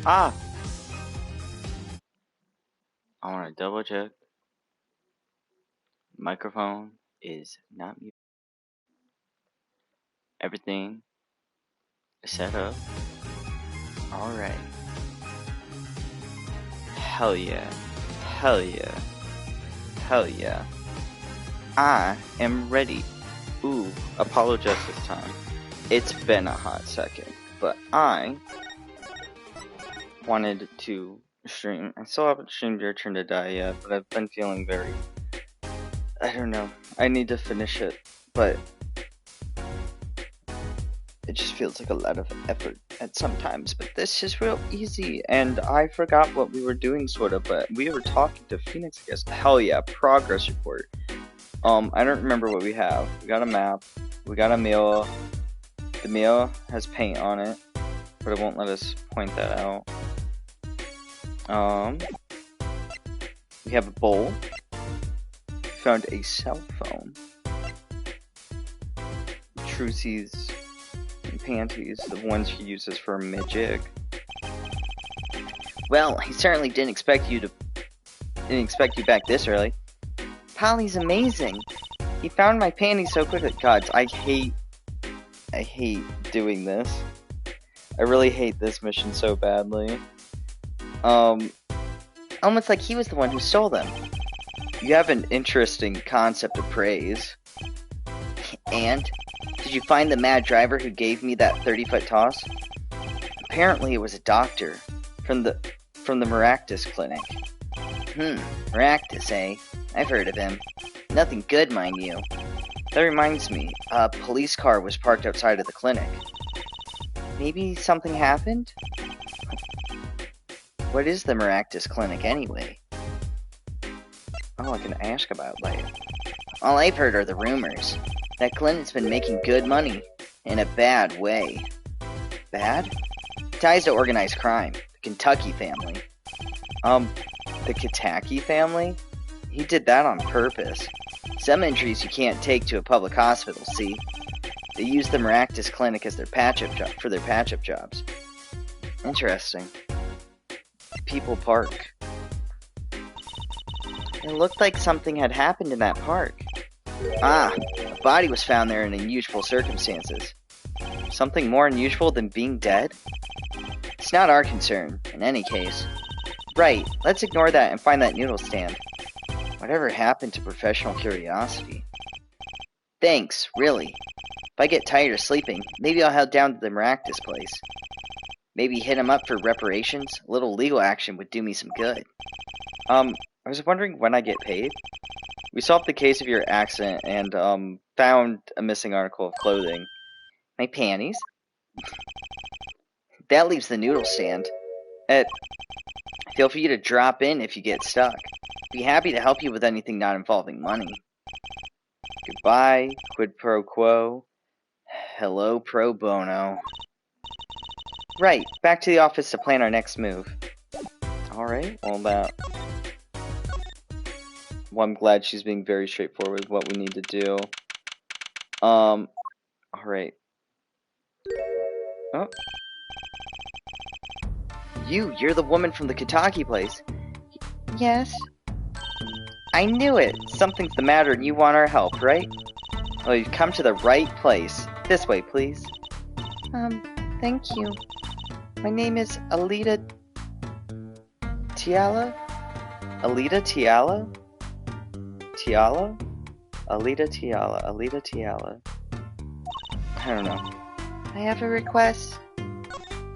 Ah! I want to double check. Microphone is not mute. Everything is set up. Alright. Hell yeah. Hell yeah. Hell yeah. I am ready. Ooh, apologize this time. It's been a hot second, but I wanted to stream. I still haven't streamed Your Turn to Die yet, but I've been feeling very... I don't know. I need to finish it, but it just feels like a lot of effort at sometimes. But this is real easy, and I forgot what we were doing, sort of, but we were talking to Phoenix, I guess. Hell yeah, progress report. I don't remember what we have. We got a map. We got a meal. The meal has paint on it, but it won't let us point that out. We have a bowl. We found a cell phone. Trucy's and panties, the ones he uses for a magic. Well, he certainly didn't expect you back this early. Polly's amazing. He found my panties so quickly. God, I hate doing this. I really hate this mission so badly. Almost like he was the one who stole them. You have an interesting concept of praise. And? Did you find the mad driver who gave me that 30-foot toss? Apparently it was a doctor from the Maractus clinic. Maractus, eh? I've heard of him. Nothing good, mind you. That reminds me, a police car was parked outside of the clinic. Maybe something happened? What is the Maractus clinic anyway? Oh, I can ask about later. All I've heard are the rumors. That clinic's been making good money. In a bad way. Bad? Ties to organized crime. The Kentucky family. The Kentucky family? He did that on purpose. Some injuries you can't take to a public hospital, see? They use the Maractus clinic as their patch-up jobs. Interesting. People Park. It looked like something had happened in that park. Ah, a body was found there in unusual circumstances. Something more unusual than being dead? It's not our concern, in any case. Right, let's ignore that and find that noodle stand. Whatever happened to professional curiosity? Thanks, really. If I get tired of sleeping, maybe I'll head down to the Maractus place. Maybe hit him up for reparations? A little legal action would do me some good. I was wondering when I get paid. We solved the case of your accident and, found a missing article of clothing. My panties? That leaves the noodle stand. Feel free to drop in if you get stuck. Be happy to help you with anything not involving money. Goodbye, quid pro quo. Hello, pro bono. Right, back to the office to plan our next move. Alright, well, I'm glad she's being very straightforward with what we need to do. Alright. Oh. You're the woman from the Kentucky place. Yes. I knew it. Something's the matter and you want our help, right? Well, you've come to the right place. This way, please. Thank you. My name is Alita Tiala? Alita Tiala? Tiala? Alita Tiala. I don't know. I have a request.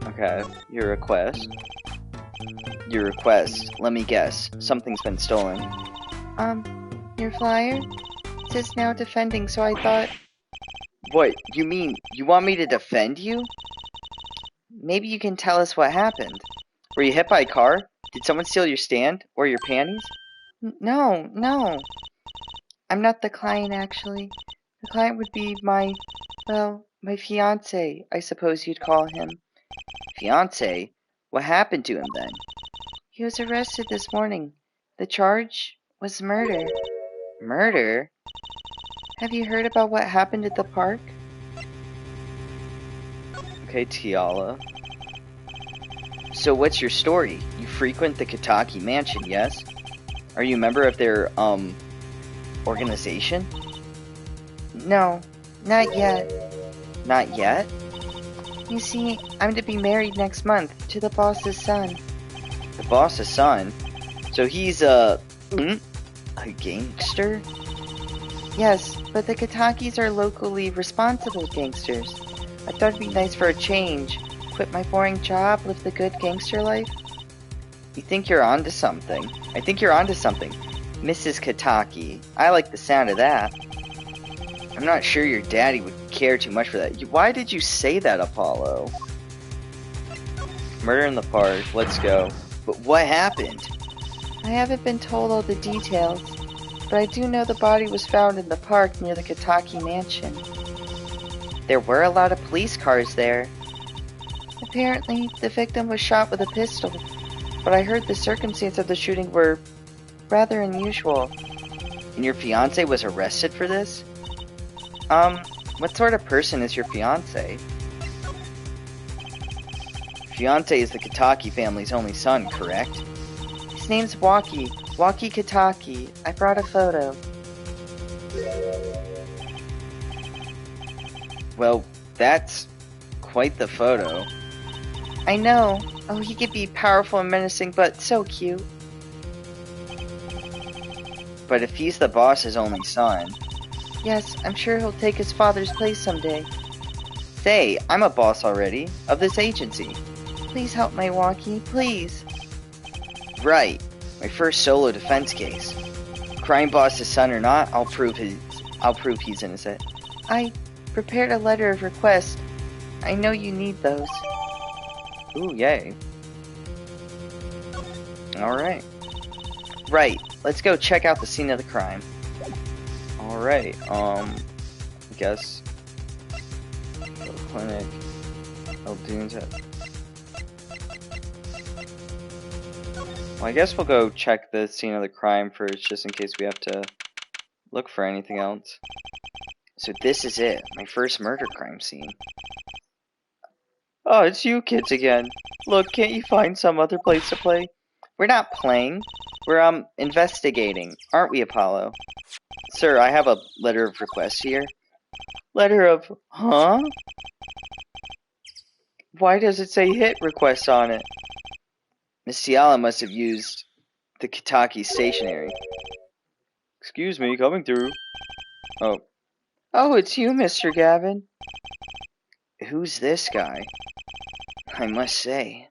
Okay, your request. Let me guess. Something's been stolen. Your flyer? It says now defending, so I thought... What, you mean, you want me to defend you? Maybe you can tell us what happened. Were you hit by a car? Did someone steal your stand? Or your panties? No. I'm not the client, actually. The client would be my fiancé, I suppose you'd call him. Fiancé? What happened to him then? He was arrested this morning. The charge was murder. Murder? Have you heard about what happened at the park? Okay, Tiala. So what's your story? You frequent the Kitaki mansion, yes? Are you a member of their, organization? No, not yet. Not yet? You see, I'm to be married next month to the boss's son. The boss's son? So he's, a gangster? Yes, but the Kitakis are locally responsible gangsters. I thought it'd be nice for a change. Quit my boring job, live the good gangster life. You think you're onto something. I think you're onto something. Mrs. Kitaki. I like the sound of that. I'm not sure your daddy would care too much for that. Why did you say that, Apollo? Murder in the park. Let's go. But what happened? I haven't been told all the details, but I do know the body was found in the park near the Kitaki mansion. There were a lot of police cars there. Apparently, the victim was shot with a pistol, but I heard the circumstances of the shooting were rather unusual. And your fiance was arrested for this? What sort of person is your fiance? Fiance is the Kitaki family's only son, correct? His name's Waki Kitaki. I brought a photo. Well, that's quite the photo. I know. Oh, he could be powerful and menacing, but so cute. But if he's the boss's only son... Yes, I'm sure he'll take his father's place someday. Say, I'm a boss already, of this agency. Please help my Waki, please. Right, my first solo defense case. Crime boss's son or not, I'll prove he's innocent. I prepared a letter of request. I know you need those. Ooh, yay. Alright. Right, let's go check out the scene of the crime. Alright, I guess... Clinic... Eldune's at... Well, I guess we'll go check the scene of the crime first, just in case we have to look for anything else. So this is it, my first murder crime scene. Oh, it's you kids again. Look, can't you find some other place to play? We're not playing. We're, investigating. Aren't we, Apollo? Sir, I have a letter of request here. Letter of... Huh? Why does it say hit request on it? Miss Tiala must have used the Kitaki stationery. Excuse me, coming through. Oh. Oh, it's you, Mr. Gavin. Who's this guy? I must say,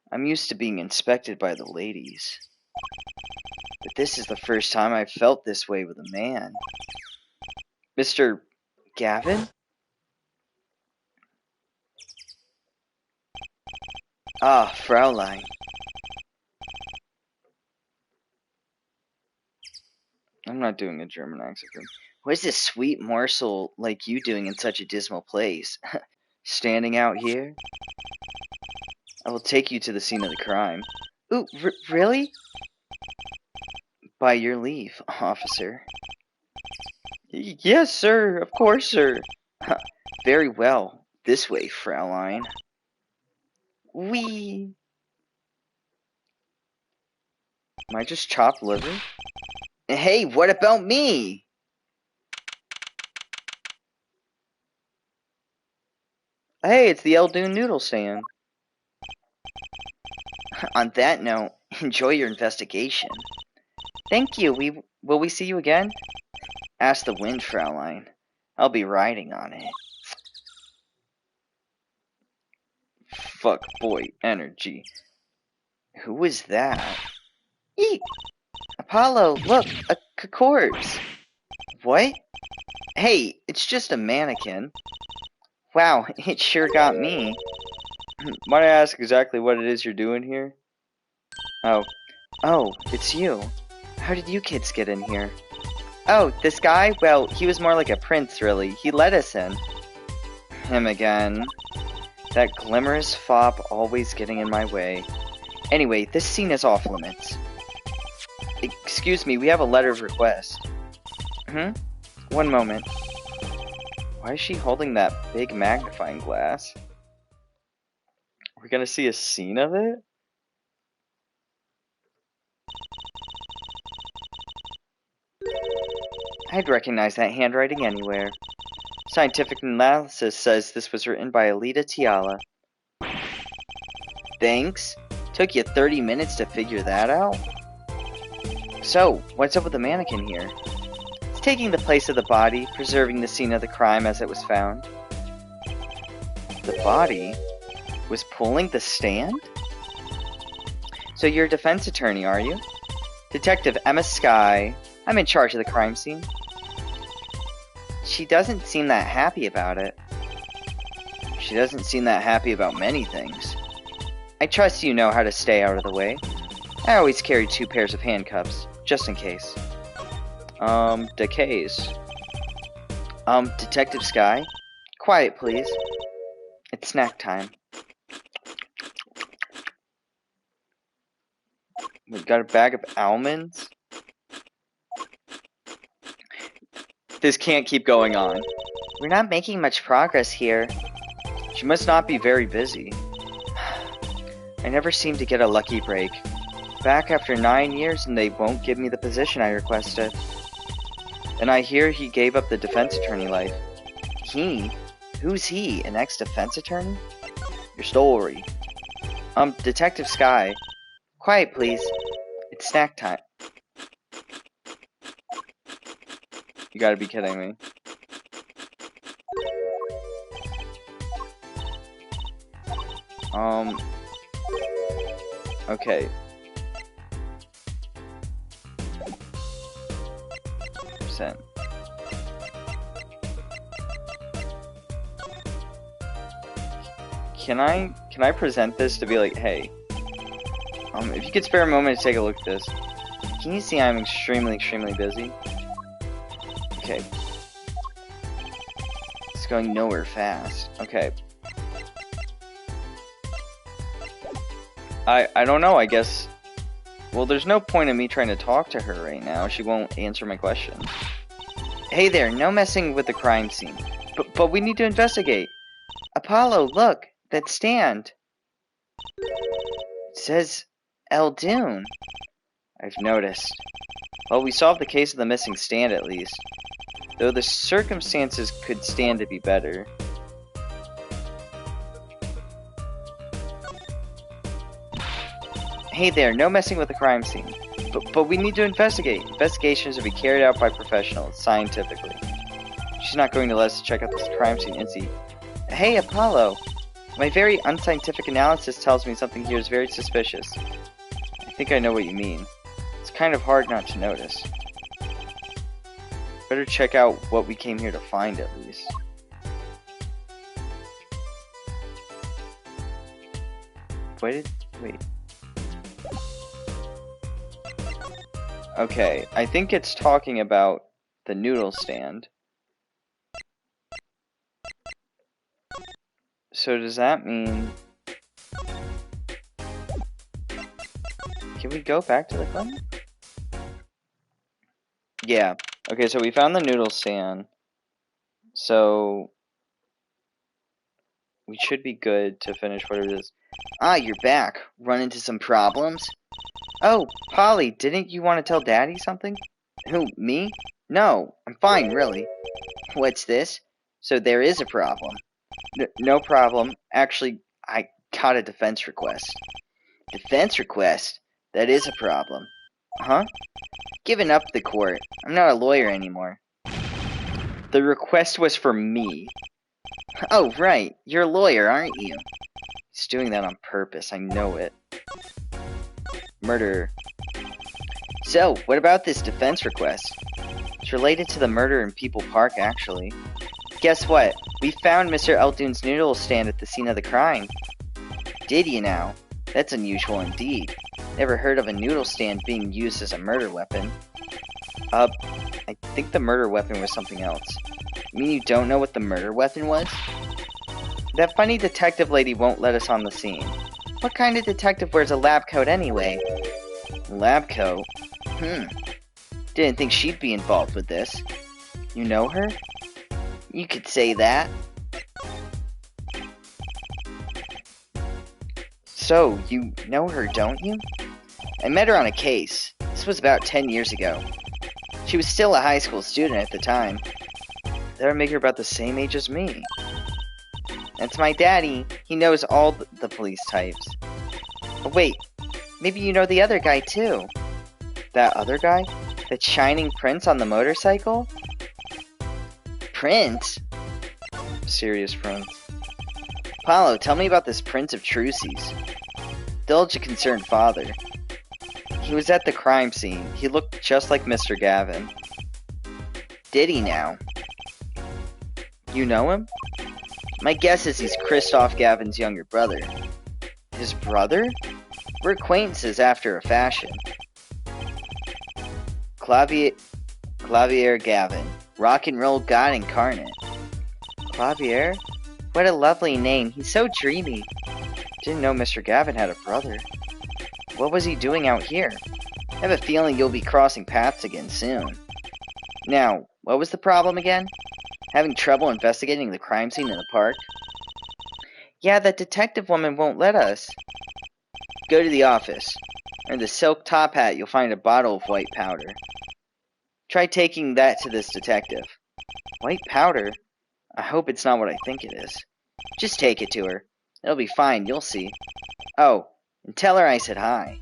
I'm used to being inspected by the ladies. But this is the first time I've felt this way with a man. Mr. Gavin? Ah, Fraulein. I'm not doing a German accent. What is this sweet morsel like you doing in such a dismal place? Standing out here? I will take you to the scene of the crime. Ooh, really? By your leave, officer. Yes, sir. Of course, sir. Very well. This way, Fraulein. Wee. Am I just chopped liver? Hey, what about me? Hey, it's the Eldune noodle stand. On that note, enjoy your investigation. Thank you. Will we see you again? Ask the wind, Fraulein. I'll be riding on it. Fuck boy energy. Who was that? Eek! Apollo, look, a corpse. What? Hey, it's just a mannequin. Wow, it sure got me. Might I ask exactly what it is you're doing here? Oh, it's you. How did you kids get in here? Oh, this guy? Well, he was more like a prince, really. He let us in. Him again. That glamorous fop always getting in my way. Anyway, this scene is off limits. Excuse me, we have a letter of request. One moment. Why is she holding that big magnifying glass? We're gonna see a scene of it? I'd recognize that handwriting anywhere. Scientific analysis says this was written by Alita Tiala. Thanks. Took you 30 minutes to figure that out? So, what's up with the mannequin here? It's taking the place of the body, preserving the scene of the crime as it was found. The body was pulling the stand? So you're a defense attorney, are you? Detective Emma Skye. I'm in charge of the crime scene. She doesn't seem that happy about it. She doesn't seem that happy about many things. I trust you know how to stay out of the way. I always carry 2 pairs of handcuffs, just in case. The case. Detective Skye? Quiet, please. It's snack time. We got a bag of almonds? This can't keep going on. We're not making much progress here. She must not be very busy. I never seem to get a lucky break. Back after 9 years and they won't give me the position I requested. And I hear he gave up the defense attorney life. He? Who's he? An ex-defense attorney? Your story. Detective Skye. Quiet, please. It's snack time. You gotta be kidding me. Okay. Percent. Can I present this to be like, hey, if you could spare a moment to take a look at this. Can you see I'm extremely busy? Okay. It's going nowhere fast. Okay. I don't know, I guess. Well, there's no point in me trying to talk to her right now. She won't answer my question. Hey there, no messing with the crime scene. But we need to investigate. Apollo, look, that stand. It says Eldoon. I've noticed. Well, we solved the case of the missing stand at least. Though the circumstances could stand to be better. Hey there, no messing with the crime scene. But we need to investigate. Investigations will be carried out by professionals, scientifically. She's not going to let us check out this crime scene, is he? Hey, Apollo! My very unscientific analysis tells me something here is very suspicious. I think I know what you mean. It's kind of hard not to notice. Better check out what we came here to find, at least. Wait. Okay, I think it's talking about the noodle stand. So does that mean... Can we go back to the clinic? Yeah. Okay, so we found the noodle stand. So... we should be good to finish whatever it is. Ah, you're back. Run into some problems? Oh, Polly, didn't you want to tell Daddy something? Who, me? No, I'm fine, really. What's this? So there is a problem. No problem. Actually, I got a defense request. Defense request? That is a problem. Huh? Giving up the court. I'm not a lawyer anymore. The request was for me. Oh, right. You're a lawyer, aren't you? He's doing that on purpose. I know it. Murder. So, what about this defense request? It's related to the murder in People Park, actually. Guess what? We found Mr. Eldoon's noodle stand at the scene of the crime. Did you now? That's unusual indeed. Never heard of a noodle stand being used as a murder weapon. I think the murder weapon was something else. You mean you don't know what the murder weapon was? That funny detective lady won't let us on the scene. What kind of detective wears a lab coat anyway? Lab coat? Didn't think she'd be involved with this. You know her? You could say that. So, you know her, don't you? I met her on a case. This was about 10 years ago. She was still a high school student at the time. That would make her about the same age as me. That's my daddy. He knows all the police types. Oh, wait, maybe you know the other guy too. That other guy? That shining prince on the motorcycle? Prince? Serious prince. Apollo, tell me about this Prince of Trucy's. Dilge a concerned father. He was at the crime scene. He looked just like Mr. Gavin. Did he now? You know him? My guess is he's Christoph Gavin's younger brother. His brother? We're acquaintances after a fashion. Clavier Gavin. Rock and roll god incarnate. Clavier? What a lovely name. He's so dreamy. Didn't know Mr. Gavin had a brother. What was he doing out here? I have a feeling you'll be crossing paths again soon. Now, what was the problem again? Having trouble investigating the crime scene in the park? Yeah, that detective woman won't let us. Go to the office. In the silk top hat, you'll find a bottle of white powder. Try taking that to this detective. White powder? I hope it's not what I think it is. Just take it to her. It'll be fine, you'll see. Oh, and tell her I said hi.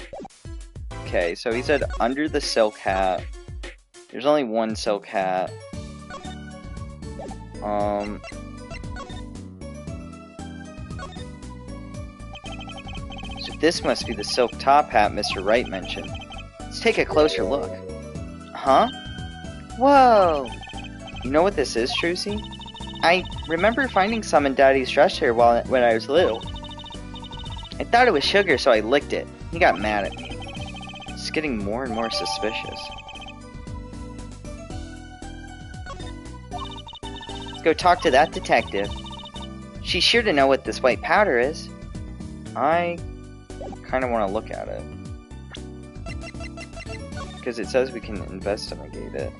Okay, so he said under the silk hat. There's only one silk hat. So this must be the silk top hat Mr. Wright mentioned. Let's take a closer look. Huh? Whoa! You know what this is, Trucy? I remember finding some in Daddy's dresser when I was little. I thought it was sugar, so I licked it. He got mad at me. It's getting more and more suspicious. Let's go talk to that detective. She's sure to know what this white powder is. I kind of want to look at it. Because it says we can investigate it.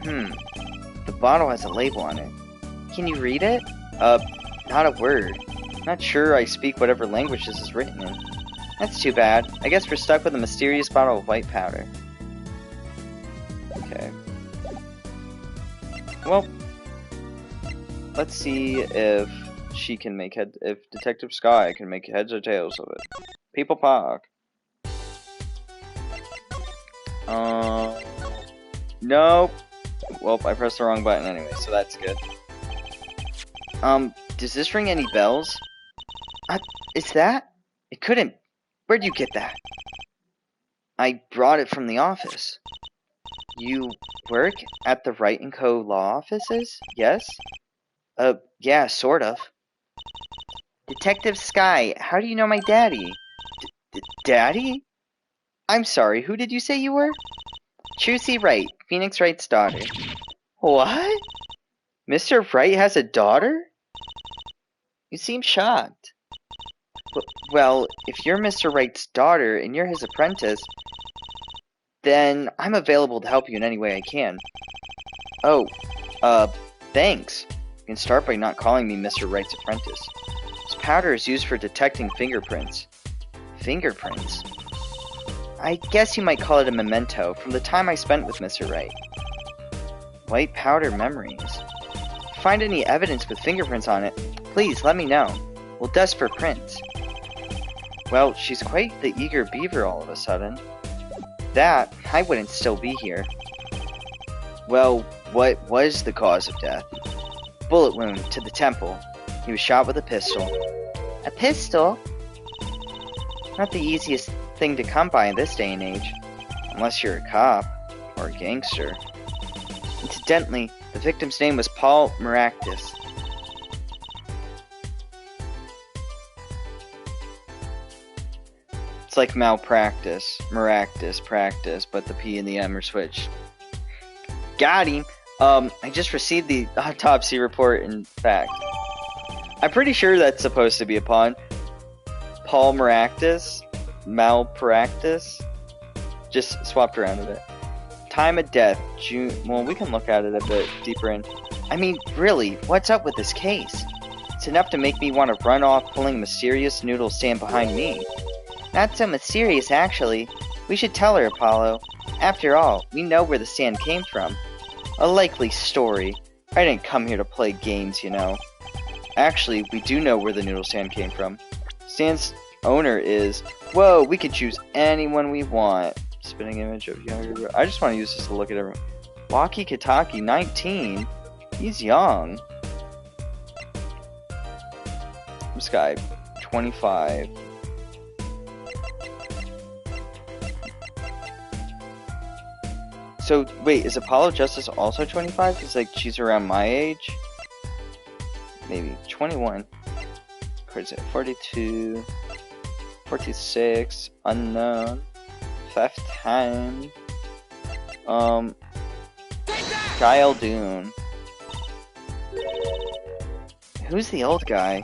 The bottle has a label on it. Can you read it? Not a word. Not sure I speak whatever language this is written in. That's too bad. I guess we're stuck with a mysterious bottle of white powder. Okay. Well, let's see if she can make if Detective Sky can make heads or tails of it. People Park. Nope. Well, I pressed the wrong button anyway, so that's good. Does this ring any bells? Is that? It couldn't. Where'd you get that? I brought it from the office. You work at the Wright & Co. law offices? Yes? Yeah, sort of. Detective Sky, how do you know my daddy? Daddy? I'm sorry, who did you say you were? Trucy Wright, Phoenix Wright's daughter. What? Mr. Wright has a daughter? You seem shocked. Well, if you're Mr. Wright's daughter and you're his apprentice, then I'm available to help you in any way I can. Oh, thanks. You can start by not calling me Mr. Wright's apprentice. This powder is used for detecting fingerprints. Fingerprints? I guess you might call it a memento from the time I spent with Mr. Wright. White powder memories. If you find any evidence with fingerprints on it, please let me know. We'll dust for prints. Well, she's quite the eager beaver all of a sudden. That, I wouldn't still be here. Well, what was the cause of death? Bullet wound to the temple. He was shot with a pistol. A pistol? Not the easiest thing to come by in this day and age. Unless you're a cop. Or a gangster. Incidentally, the victim's name was Paul Maractus. It's like malpractice. Maractus, practice, but the P and the M are switched. Got him! I just received the autopsy report, in fact. I'm pretty sure that's supposed to be a pun. Paul Maractus? Malpractice? Just swapped around a bit. Time of death, June. Well, we can look at it a bit deeper in. I mean, really, what's up with this case? It's enough to make me want to run off pulling a mysterious noodle stand behind me. Not so mysterious, actually. We should tell her, Apollo. After all, we know where the sand came from. A likely story. I didn't come here to play games, you know. Actually, we do know where the noodle stand came from. Stand's owner is... Whoa, we can choose anyone we want. Spinning image of younger... I just want to use this to look at everyone. Waki Kitaki, 19? He's young. This guy, 25. So, wait, is Apollo Justice also 25? Because, like, she's around my age? Maybe. 21. Where is it? 42. 46. Unknown. 15. Guy Eldoon. Who's the old guy?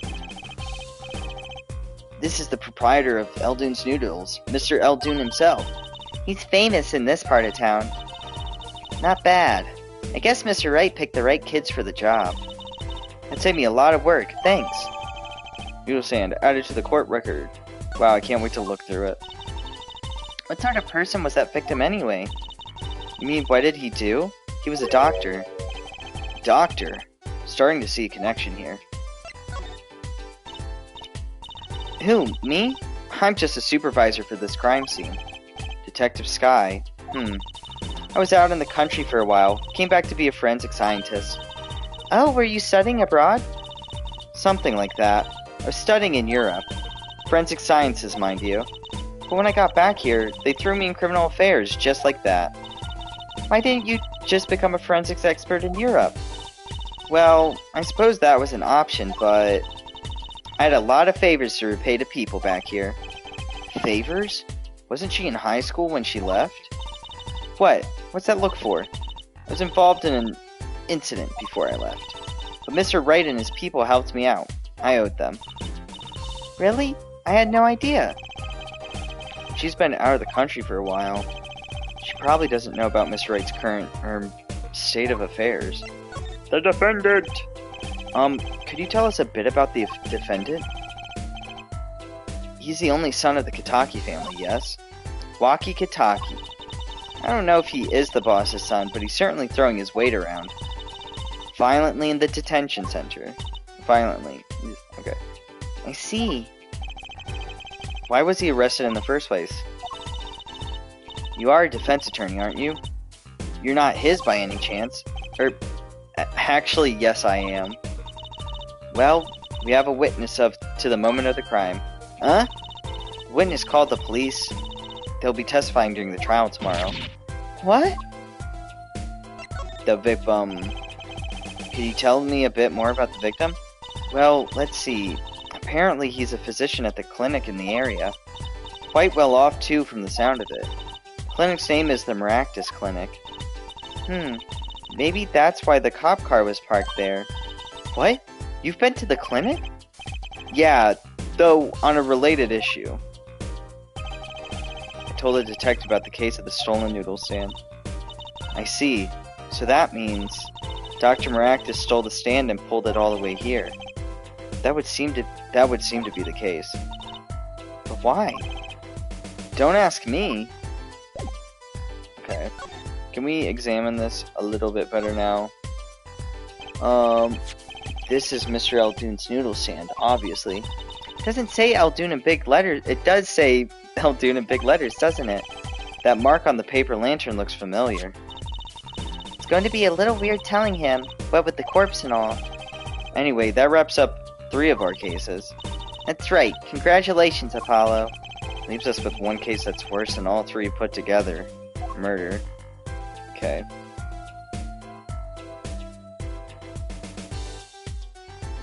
This is the proprietor of Eldoon's Noodles, Mr. Eldoon himself. He's famous in this part of town. Not bad. I guess Mr. Wright picked the right kids for the job. That saved me a lot of work, thanks. Noodle sand added to the court record. Wow, I can't wait to look through it. What sort of person was that victim anyway? You mean, what did he do? He was a doctor. Doctor? Starting to see a connection here. Who, me? I'm just a supervisor for this crime scene. Detective Sky. I was out in the country for a while. Came back to be a forensic scientist. Oh, were you studying abroad? Something like that. I was studying in Europe. Forensic sciences, mind you. But when I got back here, they threw me in criminal affairs, just like that. Why didn't you just become a forensics expert in Europe? Well, I suppose that was an option, but... I had a lot of favors to repay to people back here. Favors? Wasn't she in high school when she left? What? What's that look for? I was involved in an incident before I left. But Mr. Wright and his people helped me out. I owed them. Really? I had no idea. She's been out of the country for a while. She probably doesn't know about Mr. Wright's current, state of affairs. The defendant! Could you tell us a bit about the defendant? He's the only son of the Kitaki family, yes? Waki Kitaki. I don't know if he is the boss's son, but he's certainly throwing his weight around. Violently in the detention center. Violently. Okay. I see. Why was he arrested in the first place? You are a defense attorney, aren't you? You're not his by any chance. Actually, yes I am. Well, we have a witness to the moment of the crime. Huh? The witness called the police. They'll be testifying during the trial tomorrow. What? The victim... Could you tell me a bit more about the victim? Well, let's see. Apparently he's a physician at the clinic in the area. Quite well off, too, from the sound of it. The clinic's name is the Maractus Clinic. Maybe that's why the cop car was parked there. What? You've been to the clinic? Yeah, though on a related issue. I told the detective about the case of the stolen noodle stand. I see. So that means Dr. Maractus stole the stand and pulled it all the way here. That would seem to be the case. But why? Don't ask me. Okay. Can we examine this a little bit better now? This is Mr. Eldoon's noodle stand, obviously. It doesn't say Eldoon in big letters. It does say Eldoon in big letters, doesn't it? That mark on the paper lantern looks familiar. It's going to be a little weird telling him, what with the corpse and all. Anyway, that wraps up 3 of our cases. That's right. Congratulations, Apollo. Leaves us with one case that's worse than all 3 put together. Murder. Okay.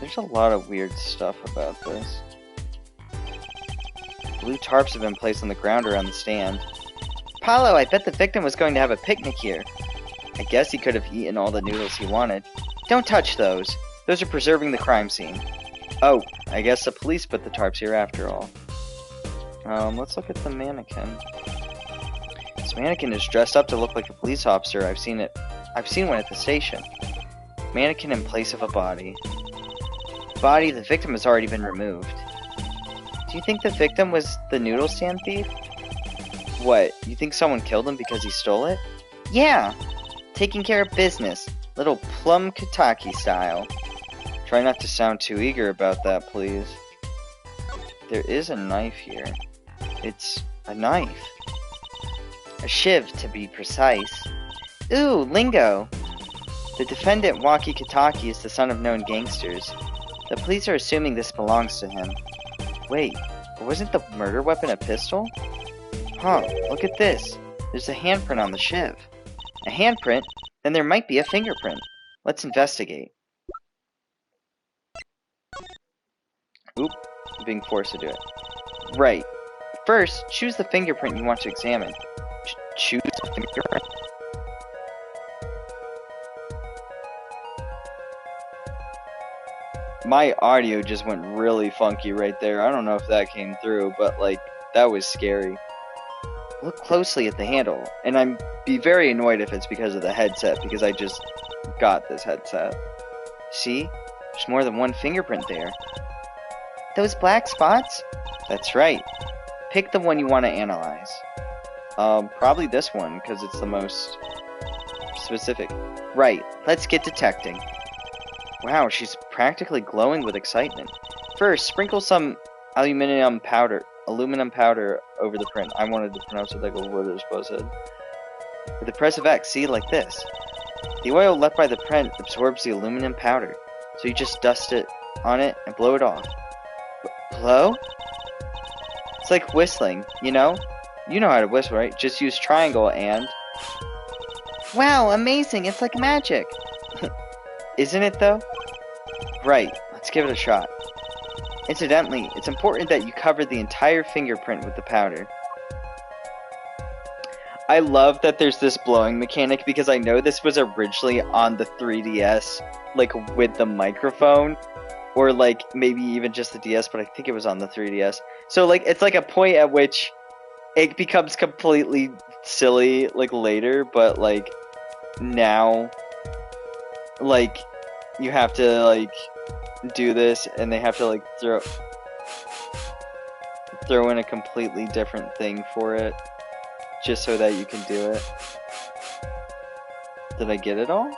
There's a lot of weird stuff about this. Blue tarps have been placed on the ground around the stand. Apollo, I bet the victim was going to have a picnic here. I guess he could have eaten all the noodles he wanted. Don't touch those. Those are preserving the crime scene. Oh, I guess the police put the tarps here after all. Let's look at the mannequin. This mannequin is dressed up to look like a police officer. I've seen one at the station. Mannequin in place of a body. Body, the victim has already been removed. Do you think the victim was the noodle stand thief? What, you think someone killed him because he stole it? Yeah! Taking care of business. Little plum Kataki style. Try not to sound too eager about that, please. There is a knife here. It's a knife. A shiv, to be precise. Ooh, lingo! The defendant, Waki Kataki, is the son of known gangsters. The police are assuming this belongs to him. Wait, wasn't the murder weapon a pistol? Huh, look at this. There's a handprint on the shiv. A handprint? Then there might be a fingerprint. Let's investigate. Oop, I'm being forced to do it. Right. First, choose the fingerprint you want to examine. Choose the fingerprint? My audio just went really funky right there. I don't know if that came through, but like, that was scary. Look closely at the handle, and I'm be very annoyed if it's because of the headset, because I just got this headset. See? There's more than one fingerprint there. Those black spots? That's right. Pick the one you want to analyze. Probably this one, because it's the most specific. Right, let's get detecting. Wow, she's practically glowing with excitement. First, sprinkle some aluminum powder over the print. I wanted to pronounce it like a wood supposed to. With the press of X, see, like this. The oil left by the print absorbs the aluminum powder, so you just dust it on it and blow it off. Blow? It's like whistling, you know? You know how to whistle, right? Just use triangle and... Wow, amazing! It's like magic! Isn't it, though? Right, let's give it a shot. Incidentally, it's important that you cover the entire fingerprint with the powder. I love that there's this blowing mechanic, because I know this was originally on the 3DS, like, with the microphone. Or, like, maybe even just the DS, but I think it was on the 3DS. So, like, it's like a point at which it becomes completely silly, like, later, but, like, now, like, you have to, like, do this, and they have to, like, throw in a completely different thing for it, just so that you can do it. Did I get it all?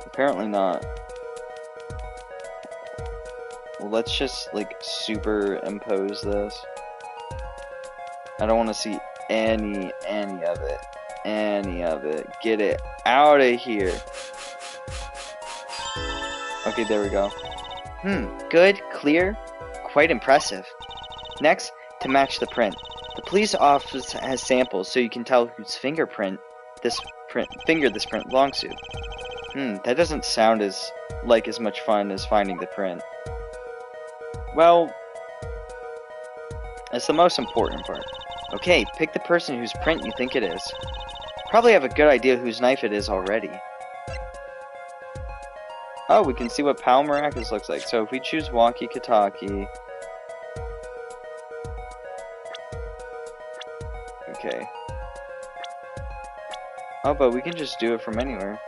Apparently not. Well, let's just, like, superimpose this. I don't want to see any of it. Any of it. Get it out of here. Okay, there we go. Good, clear, quite impressive. Next, to match the print. The police office has samples, so you can tell whose finger this print belongs to. That doesn't sound as much fun as finding the print. Well, it's the most important part. Okay, pick the person whose print you think it is. Probably have a good idea whose knife it is already. Oh, we can see what Pal Maracas looks like. So if we choose Waki Kataki... Okay. Oh, but we can just do it from anywhere.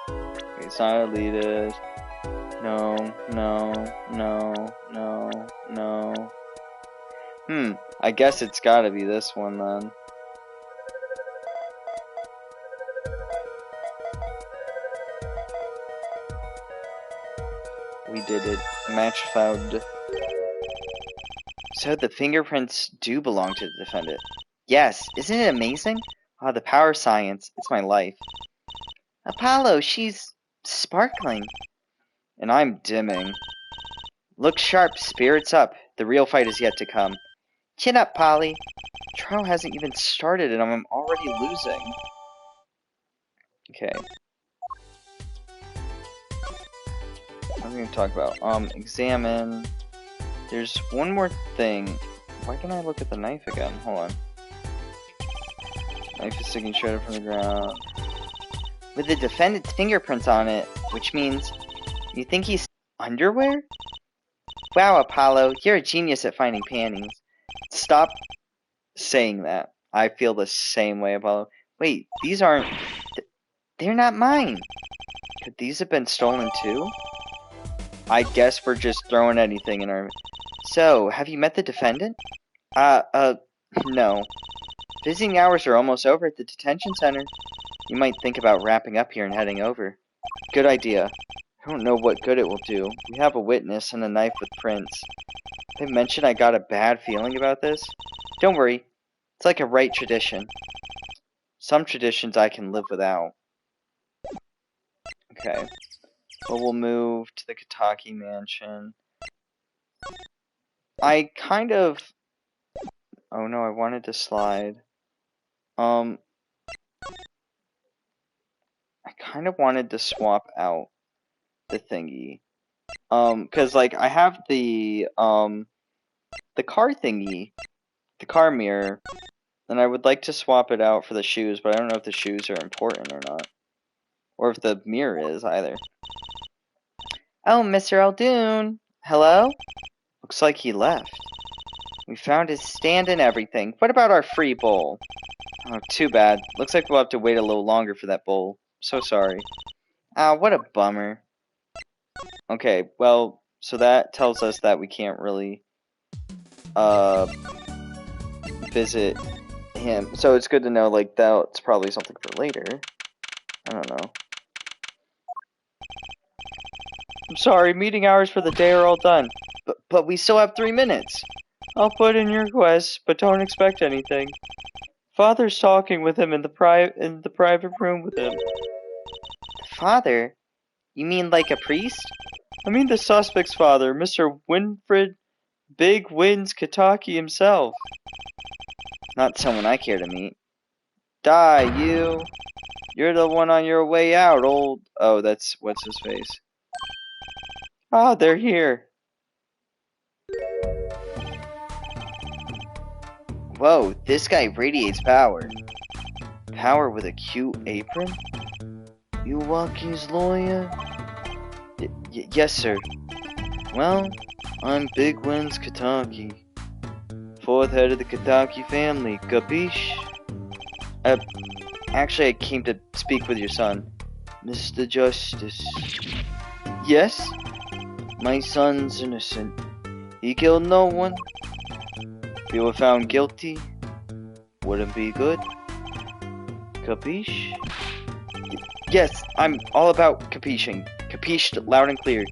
Okay, it's not elitist. No. I guess it's gotta be this one then. We did it. Match found. So the fingerprints do belong to the defendant. Yes, isn't it amazing? Ah, the power of science. It's my life. Apollo, she's sparkling. And I'm dimming. Look sharp, spirits up. The real fight is yet to come. Chin up, Polly. Trial hasn't even started and I'm already losing. Okay. What are we gonna talk about? Examine. There's one more thing. Why can't I look at the knife again? Hold on. Knife is sticking shredded from the ground. With the defendant's fingerprints on it, which means you think he's underwear? Wow, Apollo, you're a genius at finding panties. Stop saying that. I feel the same way, Apollo. Wait, these aren't... They're not mine. Could these have been stolen too? I guess we're just throwing anything in our... So, have you met the defendant? No. Visiting hours are almost over at the detention center. You might think about wrapping up here and heading over. Good idea. I don't know what good it will do. We have a witness and a knife with prints. They mentioned I got a bad feeling about this. Don't worry. It's like a right tradition. Some traditions I can live without. Okay. Well, we'll move to the Kataki mansion. I kind of... Oh no, I wanted to slide. I kind of wanted to swap out the thingy. Cause like I have the car thingy, the car mirror, and I would like to swap it out for the shoes, but I don't know if the shoes are important or not. Or if the mirror is either. Oh, Mr. Aldoon. Hello? Looks like he left. We found his stand and everything. What about our free bowl? Oh, too bad. Looks like we'll have to wait a little longer for that bowl. So sorry. Ah, what a bummer. Okay, well, so that tells us that we can't really, visit him. So it's good to know, like, that's probably something for later. I don't know. I'm sorry, meeting hours for the day are all done. But we still have 3 minutes. I'll put in your request, but don't expect anything. Father's talking with him in the private room with him. Father? You mean like a priest? I mean the suspect's father, Mr. Winfred Big Wins Kataki himself. Not someone I care to meet. Die, you! You're the one on your way out, old... Oh, that's... what's his face? Ah, they're here. Whoa, this guy radiates power. Power with a cute apron? You Joaquin's lawyer? Yes, sir. Well, I'm Big Wins Kataki. 4th head of the Kataki family, capiche? Actually, I came to speak with your son. Mr. Justice. Yes? My son's innocent. He killed no one. If he were found guilty, wouldn't be good. Capiche? Yes, I'm all about capiching. Capished loud and clear.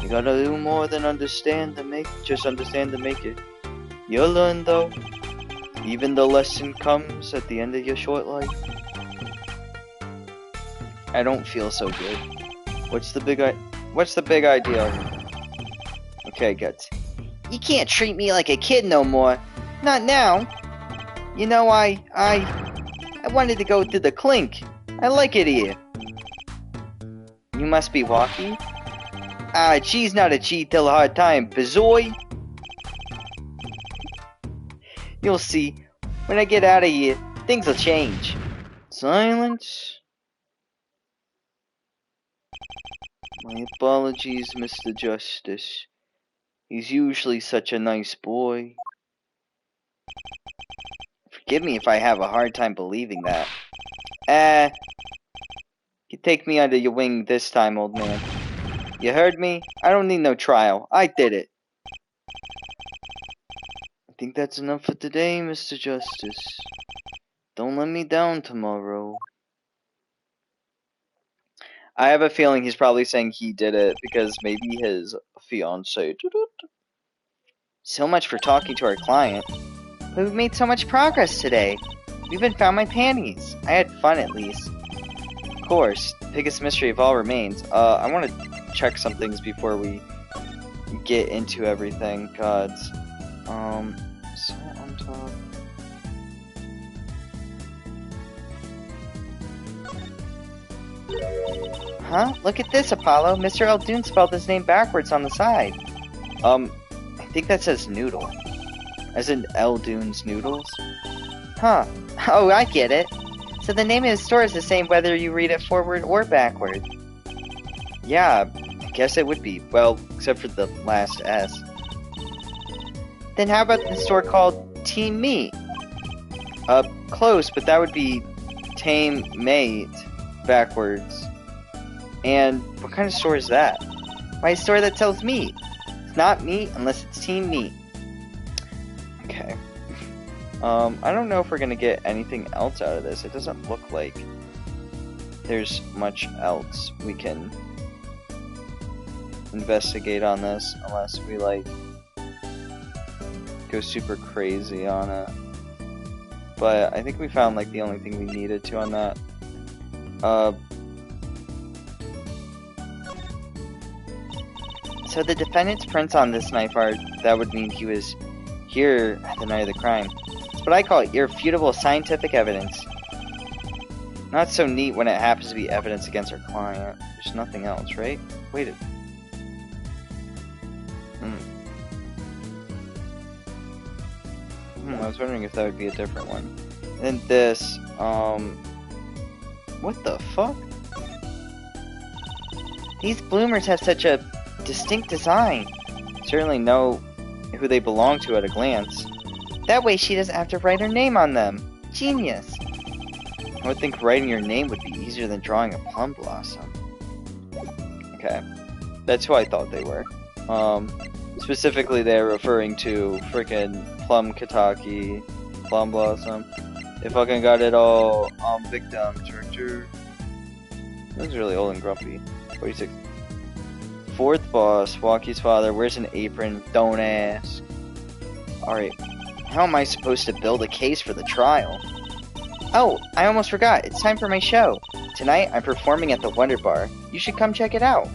You gotta do more than just understand to make it. You'll learn though. Even the lesson comes at the end of your short life. I don't feel so good. What's the big idea? Okay, Guts. You can't treat me like a kid no more. Not now. You know, I wanted to go to the clink. I like it here. You must be walkie? Ah, G's not a G till a hard time, Bazoy. You'll see. When I get out of here, things will change. Silence. My apologies, Mr. Justice. He's usually such a nice boy. Forgive me if I have a hard time believing that. You take me under your wing this time, old man. You heard me? I don't need no trial. I did it. I think that's enough for today, Mr. Justice. Don't let me down tomorrow. I have a feeling he's probably saying he did it because maybe his fiancée did it. So much for talking to our client. But we've made so much progress today. We even found my panties. I had fun at least. Of course, the biggest mystery of all remains. I want to check some things before we get into everything. Gods. So on top. Huh? Look at this, Apollo. Mr. Eldoon spelled his name backwards on the side. I think that says noodle. As in Eldoon's noodles? Huh. Oh, I get it. So the name of his store is the same whether you read it forward or backward. Yeah, I guess it would be. Well, except for the last S. Then how about the store called Team Meat? Close, but that would be Tame Mate backwards. And what kind of store is that? My store that sells meat. It's not meat unless it's team meat. Okay. I don't know if we're gonna get anything else out of this. It doesn't look like there's much else we can investigate on this unless we like go super crazy on it. But I think we found like the only thing we needed to on that. So the defendant's prints on this knife are, that would mean he was here at the night of the crime. It's what I call irrefutable scientific evidence. Not so neat when it happens to be evidence against our client. There's nothing else, right? Wait. I was wondering if that would be a different one. And this, what the fuck? These bloomers have such a distinct design. Certainly know who they belong to at a glance. That way she doesn't have to write her name on them. Genius. I would think writing your name would be easier than drawing a plum blossom. Okay. That's who I thought they were. Specifically they're referring to frickin' Plum Kataki, Plum Blossom. They fucking got it all victim, director. That was really old and grumpy. 46. Fourth boss, Walkie's father, wears an apron, don't ask. Alright, how am I supposed to build a case for the trial? Oh, I almost forgot, it's time for my show. Tonight, I'm performing at the Wonder Bar. You should come check it out.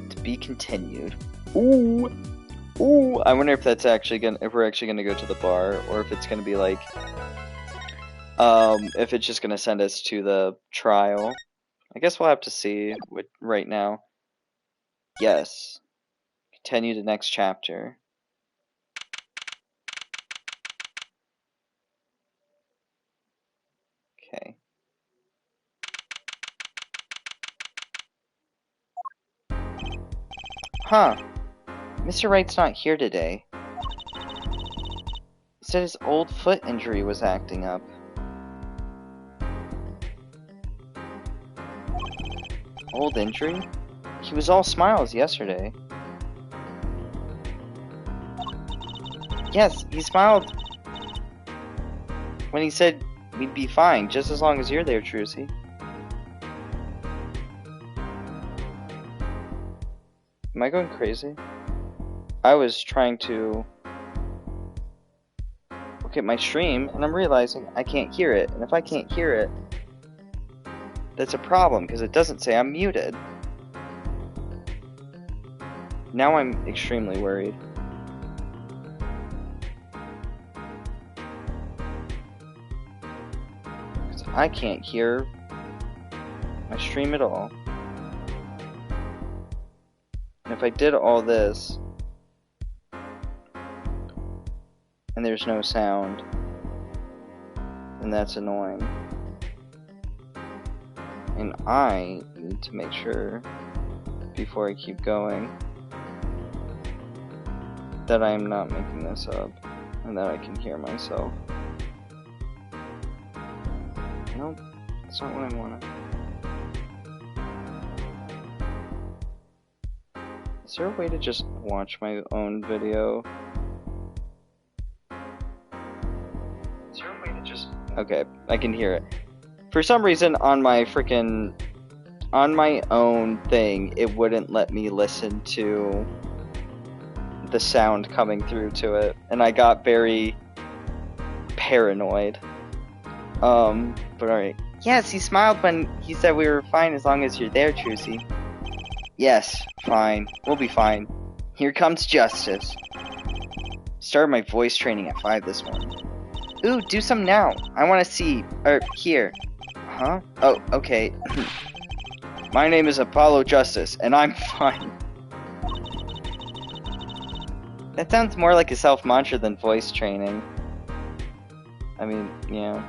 To be continued. Ooh! Ooh! I wonder if that's actually if we're actually gonna go to the bar, or if it's gonna be like, if it's just gonna send us to the trial. I guess we'll have to see right now. Yes. Continue to next chapter. Okay. Huh. Mr. Wright's not here today. He said his old foot injury was acting up. Old injury? He was all smiles yesterday. Yes, he smiled when he said we'd be fine, just as long as you're there, Trucy. Am I going crazy? I was trying to look at my stream, and I'm realizing I can't hear it. And if I can't hear it, that's a problem, because it doesn't say I'm muted. Now I'm extremely worried. Because I can't hear my stream at all. And if I did all this, and there's no sound, then that's annoying. And I need to make sure, before I keep going, that I am not making this up, and that I can hear myself. Nope, that's not what I wanted. Is there a way to just watch my own video? Is there a way to just... Okay, I can hear it. For some reason, on my own thing, it wouldn't let me listen to the sound coming through to it, and I got very paranoid. But alright. Yes, he smiled when he said we were fine as long as you're there, Trucy. Yes, fine. We'll be fine. Here comes justice. Started my voice training at 5 this morning. Ooh, do some now. I want to see, hear. Huh? Oh, okay. My name is Apollo Justice, and I'm fine. That sounds more like a self-mantra than voice training. I mean, yeah.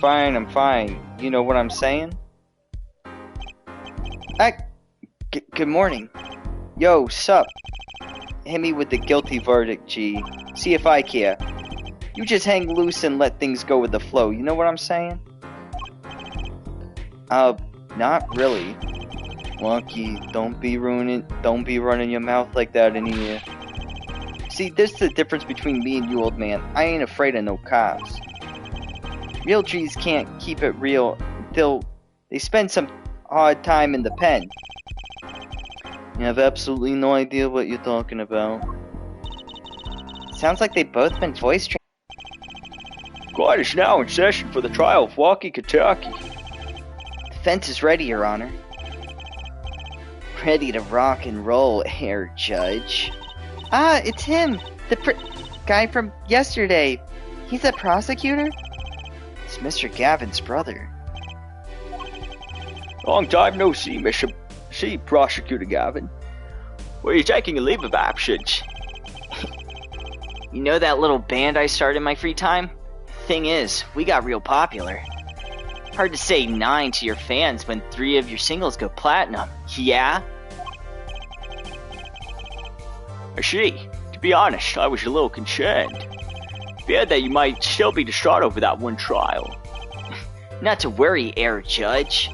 I'm fine. You know what I'm saying? Good morning. Yo, sup? Hit me with the guilty verdict, G. See if I care. You just hang loose and let things go with the flow, you know what I'm saying? Not really. Wonky, don't be running your mouth like that in here. See, this is the difference between me and you, old man. I ain't afraid of no cops. Real G's can't keep it real until they spend some hard time in the pen. You have absolutely no idea what you're talking about. Sounds like they've both been voice trained. Court is now in session for the trial of Walkie, Kentucky. Defense is ready, Your Honor. Ready to rock and roll, Herr Judge. Ah, it's him! The guy from yesterday. He's a prosecutor? It's Mr. Gavin's brother. Long time no see, Mr. Prosecutor Gavin. Were you taking a leave of absence? You know that little band I started in my free time? Thing is, we got real popular. Hard to say 9 to your fans when 3 of your singles go platinum, yeah? I see. To be honest, I was a little concerned. Feared that you might still be distraught over that one trial. Not to worry, Herr Judge.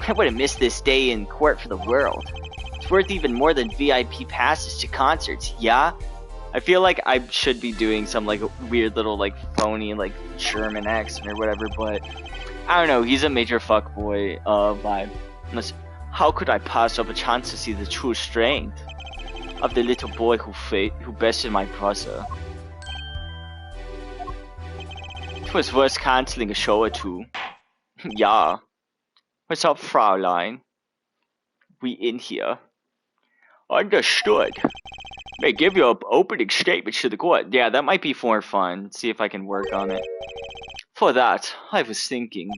I would have missed this day in court for the world. It's worth even more than VIP passes to concerts, yeah? I feel like I should be doing some like weird little like phony like German accent or whatever, but I don't know, he's a major fuckboy vibe. How could I pass up a chance to see the true strength of the little boy who bested my brother? It was worth cancelling a show or two. Yeah. What's up, Fraulein? We in here. Understood. May give your opening statements to the court. Yeah, that might be more fun. See if I can work on it. For that, I was thinking,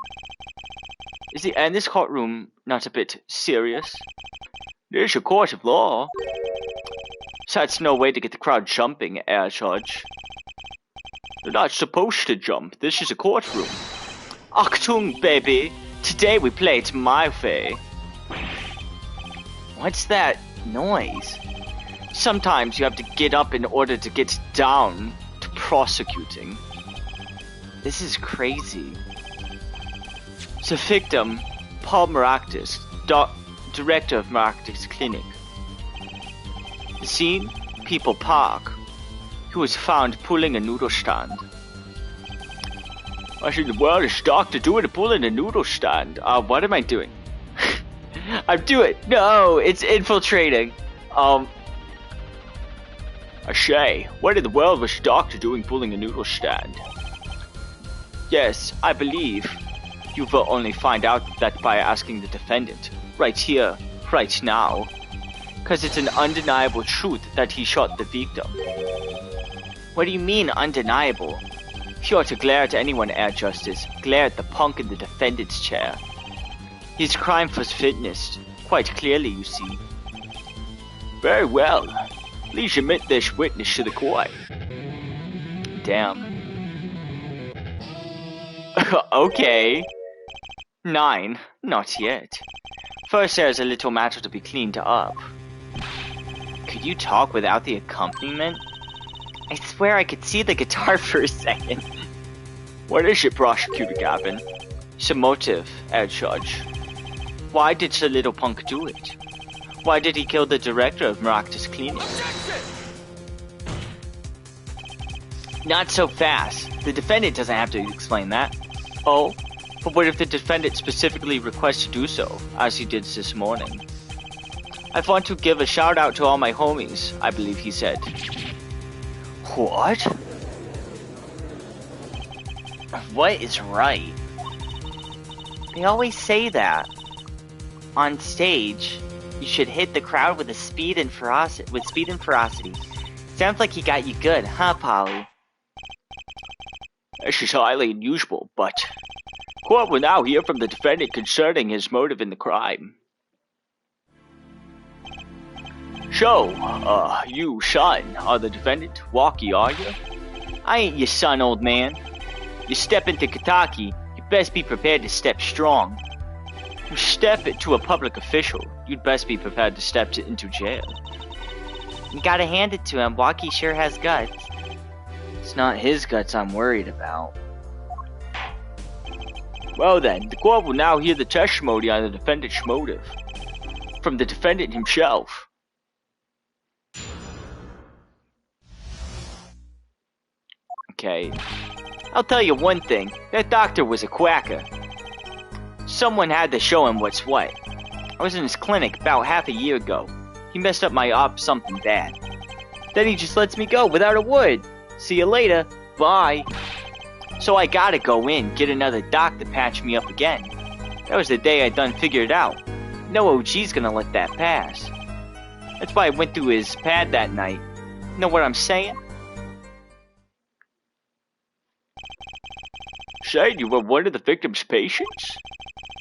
is the end this courtroom not a bit serious? There's a court of law. So that's no way to get the crowd jumping, Herr Judge. They're not supposed to jump. This is a courtroom. Achtung, baby. Today we play it my way. What's that noise? Sometimes you have to get up in order to get down to prosecuting. This is crazy. The victim, Paul Maractus, director of Maractus Clinic. The scene, People Park. He was found pulling a noodle stand. What in the world is Doctor doing to pulling a noodle stand? What am I doing? I'm doing. No, it's infiltrating. Shay, what in the world was Doctor doing pulling a noodle stand? Yes, I believe you will only find out that by asking the defendant, right here, right now. Cause it's an undeniable truth that he shot the victim. What do you mean, undeniable? If you are to glare at anyone, Herr Justice, glare at the punk in the defendant's chair. His crime was witnessed, quite clearly, you see. Very well. Please admit this witness to the court. Damn. Okay. 9. Not yet. First there's a little matter to be cleaned up. Could you talk without the accompaniment? I swear I could see the guitar for a second. What is it, Prosecutor Gavin? It's a motive, Herr Judge. Why did the little punk do it? Why did he kill the director of Maractus Clinic? Not so fast. The defendant doesn't have to explain that. Oh? But what if the defendant specifically requests to do so, as he did this morning? I want to give a shout out to all my homies, I believe he said. What? What is right? They always say that. On stage, you should hit the crowd with speed and ferocity. Sounds like he got you good, huh, Polly? This is highly unusual, but court will now hear from the defendant concerning his motive in the crime. So, you, son, are the defendant? Walkie, are you? I ain't your son, old man. You step into Kentucky, you best be prepared to step strong. You step into a public official, you'd best be prepared to step into jail. You gotta hand it to him, Walkie sure has guts. It's not his guts I'm worried about. Well then, the court will now hear the testimony on the defendant's motive. From the defendant himself. Okay. I'll tell you one thing, that doctor was a quacker. Someone had to show him what's what. I was in his clinic about half a year ago. He messed up my op something bad. Then he just lets me go without a word. See you later. Bye. So I gotta go in, get another doc to patch me up again. That was the day I done figured it out. No OG's gonna let that pass. That's why I went through his pad that night. Know what I'm saying? Saying you were one of the victim's patients?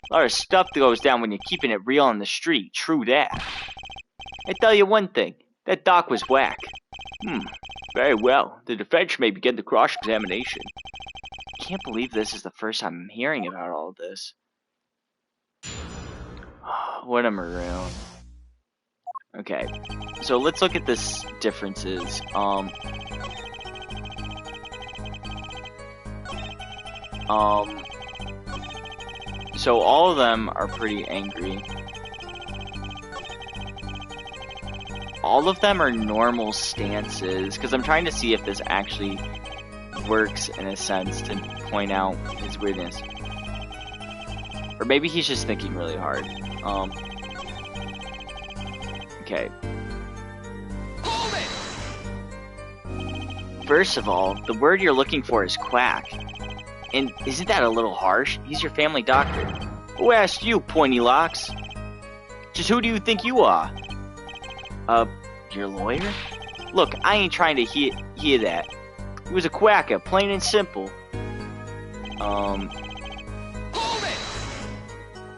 A lot of stuff that goes down when you're keeping it real on the street, true that. I tell you one thing, that doc was whack. Very well. The defense may begin the cross-examination. I can't believe this is the first time I'm hearing about all this. What a maroon. Okay, so let's look at this differences. So all of them are pretty angry. All of them are normal stances, because I'm trying to see if this actually works in a sense to point out his weirdness. Or maybe he's just thinking really hard. Okay. First of all, the word you're looking for is quack. And isn't that a little harsh? He's your family doctor. Who asked you, pointy locks? Just who do you think you are? Your lawyer? Look, I ain't trying to hear that. He was a quacker, plain and simple.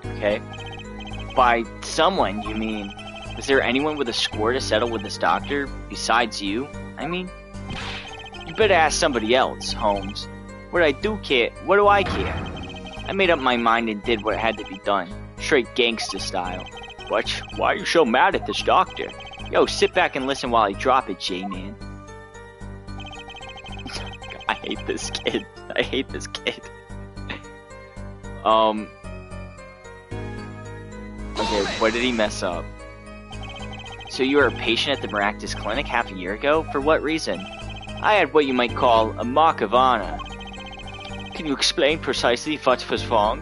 Okay. By someone, you mean? Was there anyone with a score to settle with this doctor besides you? I mean, you better ask somebody else, Holmes. What do I care? I made up my mind and did what had to be done. Straight gangster style. What? Why are you so mad at this doctor? Yo, sit back and listen while I drop it, J-Man. I hate this kid. I hate this kid. Okay, what did he mess up? So you were a patient at the Maractus Clinic half a year ago? For what reason? I had what you might call a mark of honor. Can you explain precisely what was wrong?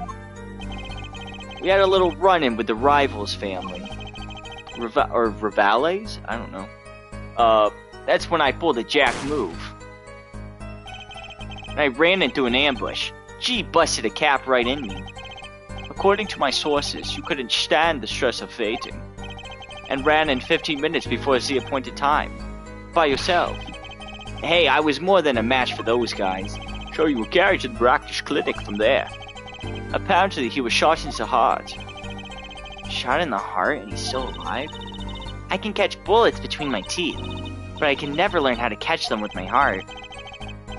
We had a little run-in with the rival's family. Or Rivales? I don't know. That's when I pulled a jack move. And I ran into an ambush. G busted a cap right in me. According to my sources, you couldn't stand the stress of fighting. And ran in 15 minutes before the appointed time. By yourself. Hey, I was more than a match for those guys. So you were carried to the Maractus Clinic from there. Apparently, he was shot in the heart. Shot in the heart and he's still alive? I can catch bullets between my teeth, but I can never learn how to catch them with my heart.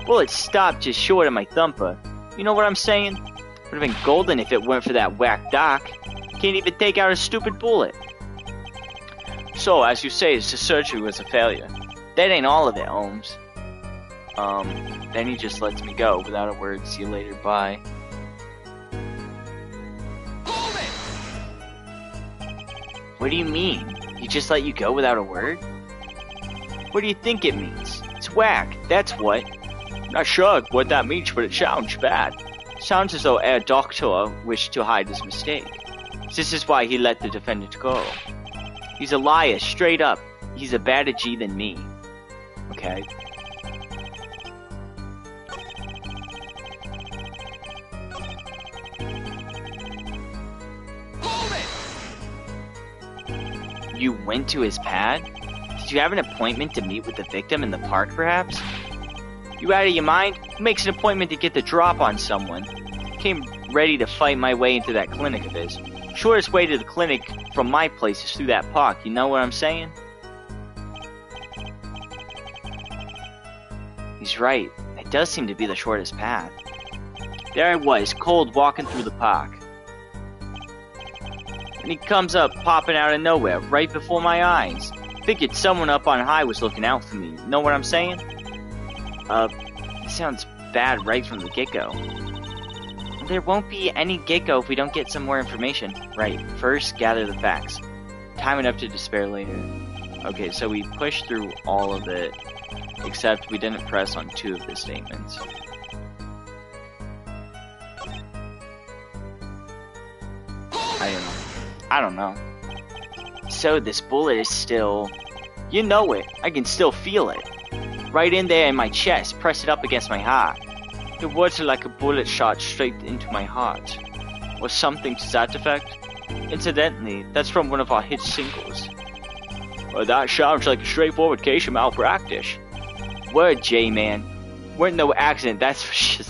Bullets stopped just short of my thumper. You know what I'm saying? Would have been golden if it weren't for that whack doc. Can't even take out a stupid bullet. So, as you say, the surgery was a failure. That ain't all of it, Holmes. Then he just lets me go without a word. See you later, bye. What do you mean? He just let you go without a word? What do you think it means? It's whack, that's what. Not sure what that means, but it sounds bad. Sounds as though our doctor wished to hide his mistake. This is why he let the defendant go. He's a liar, straight up. He's a badder G than me. Okay. You went to his pad? Did you have an appointment to meet with the victim in the park, perhaps? You out of your mind? Who makes an appointment to get the drop on someone? Came ready to fight my way into that clinic of his. Shortest way to the clinic from my place is through that park, you know what I'm saying? He's right. It does seem to be the shortest path. There I was, cold, walking through the park. And he comes up, popping out of nowhere, right before my eyes. Figured someone up on high was looking out for me. Know what I'm saying? sounds bad right from the get-go. There won't be any get-go if we don't get some more information. Right, first gather the facts. Time enough to despair later. Okay, so we pushed through all of it, except we didn't press on 2 of the statements. I don't know. So this bullet is still... You know it. I can still feel it. Right in there in my chest. Press it up against my heart. The words are like a bullet shot straight into my heart. Or something to that effect. Incidentally, that's from one of our hit singles. Well, that sounds like a straightforward case of malpractice. Word, J-Man. Weren't no accident, that's for sure.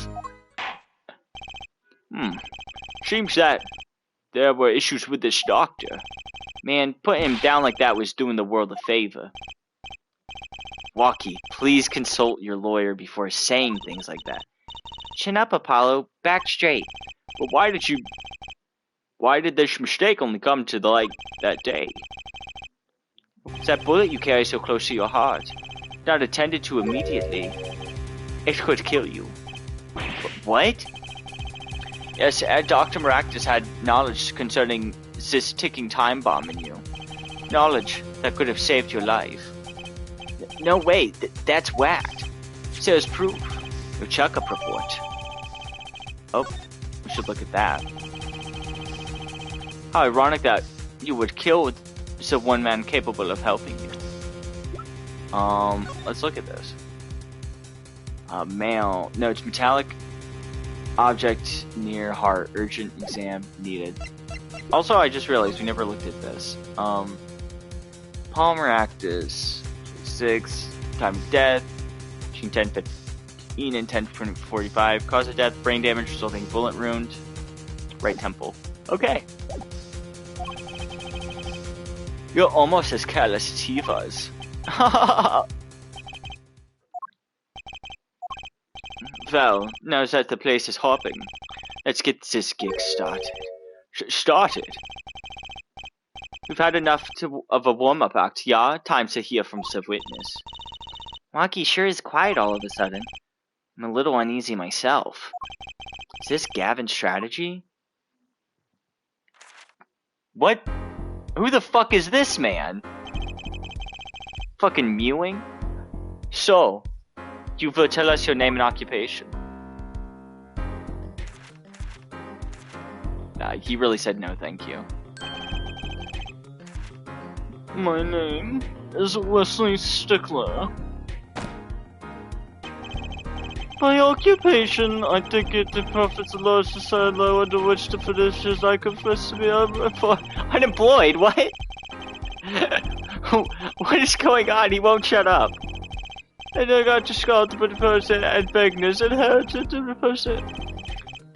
Seems that there were issues with this doctor. Man, putting him down like that was doing the world a favor. Walkie, please consult your lawyer before saying things like that. Chin up, Apollo. Back straight. But why did this mistake only come to the light that day? It's that bullet you carry so close to your heart. Not attended to immediately. It could kill you. What? Yes, Dr. Maractus had knowledge concerning this ticking time bomb in you. Knowledge that could have saved your life. No way, that's whacked. There's proof. Your checkup report. Oh, we should look at that. How ironic that you would kill the one man capable of helping you. Let's look at this. Male. No, it's metallic. Object near heart. Urgent exam needed. Also, I just realized we never looked at this. Palmer Actus. 6. Time of death. Between 10:15 and 10:45. Cause of death. Brain damage resulting bullet wound. Right temple. Okay. You're almost as careless as he was. Well, now that the place is hopping, let's get this gig started. Started? We've had enough of a warm-up act, yeah? Time to hear from the witness. Walkie sure is quiet all of a sudden. I'm a little uneasy myself. Is this Gavin's strategy? What? Who the fuck is this man? Fucking mewing? So, you will tell us your name and occupation. He really said no thank you. My name is Wesley Stickler. By occupation, I think it profits a large society low under which the finishes I confess to be unemployed. What? What is going on? He won't shut up. And I got to scout the person and beggars and inherited the person.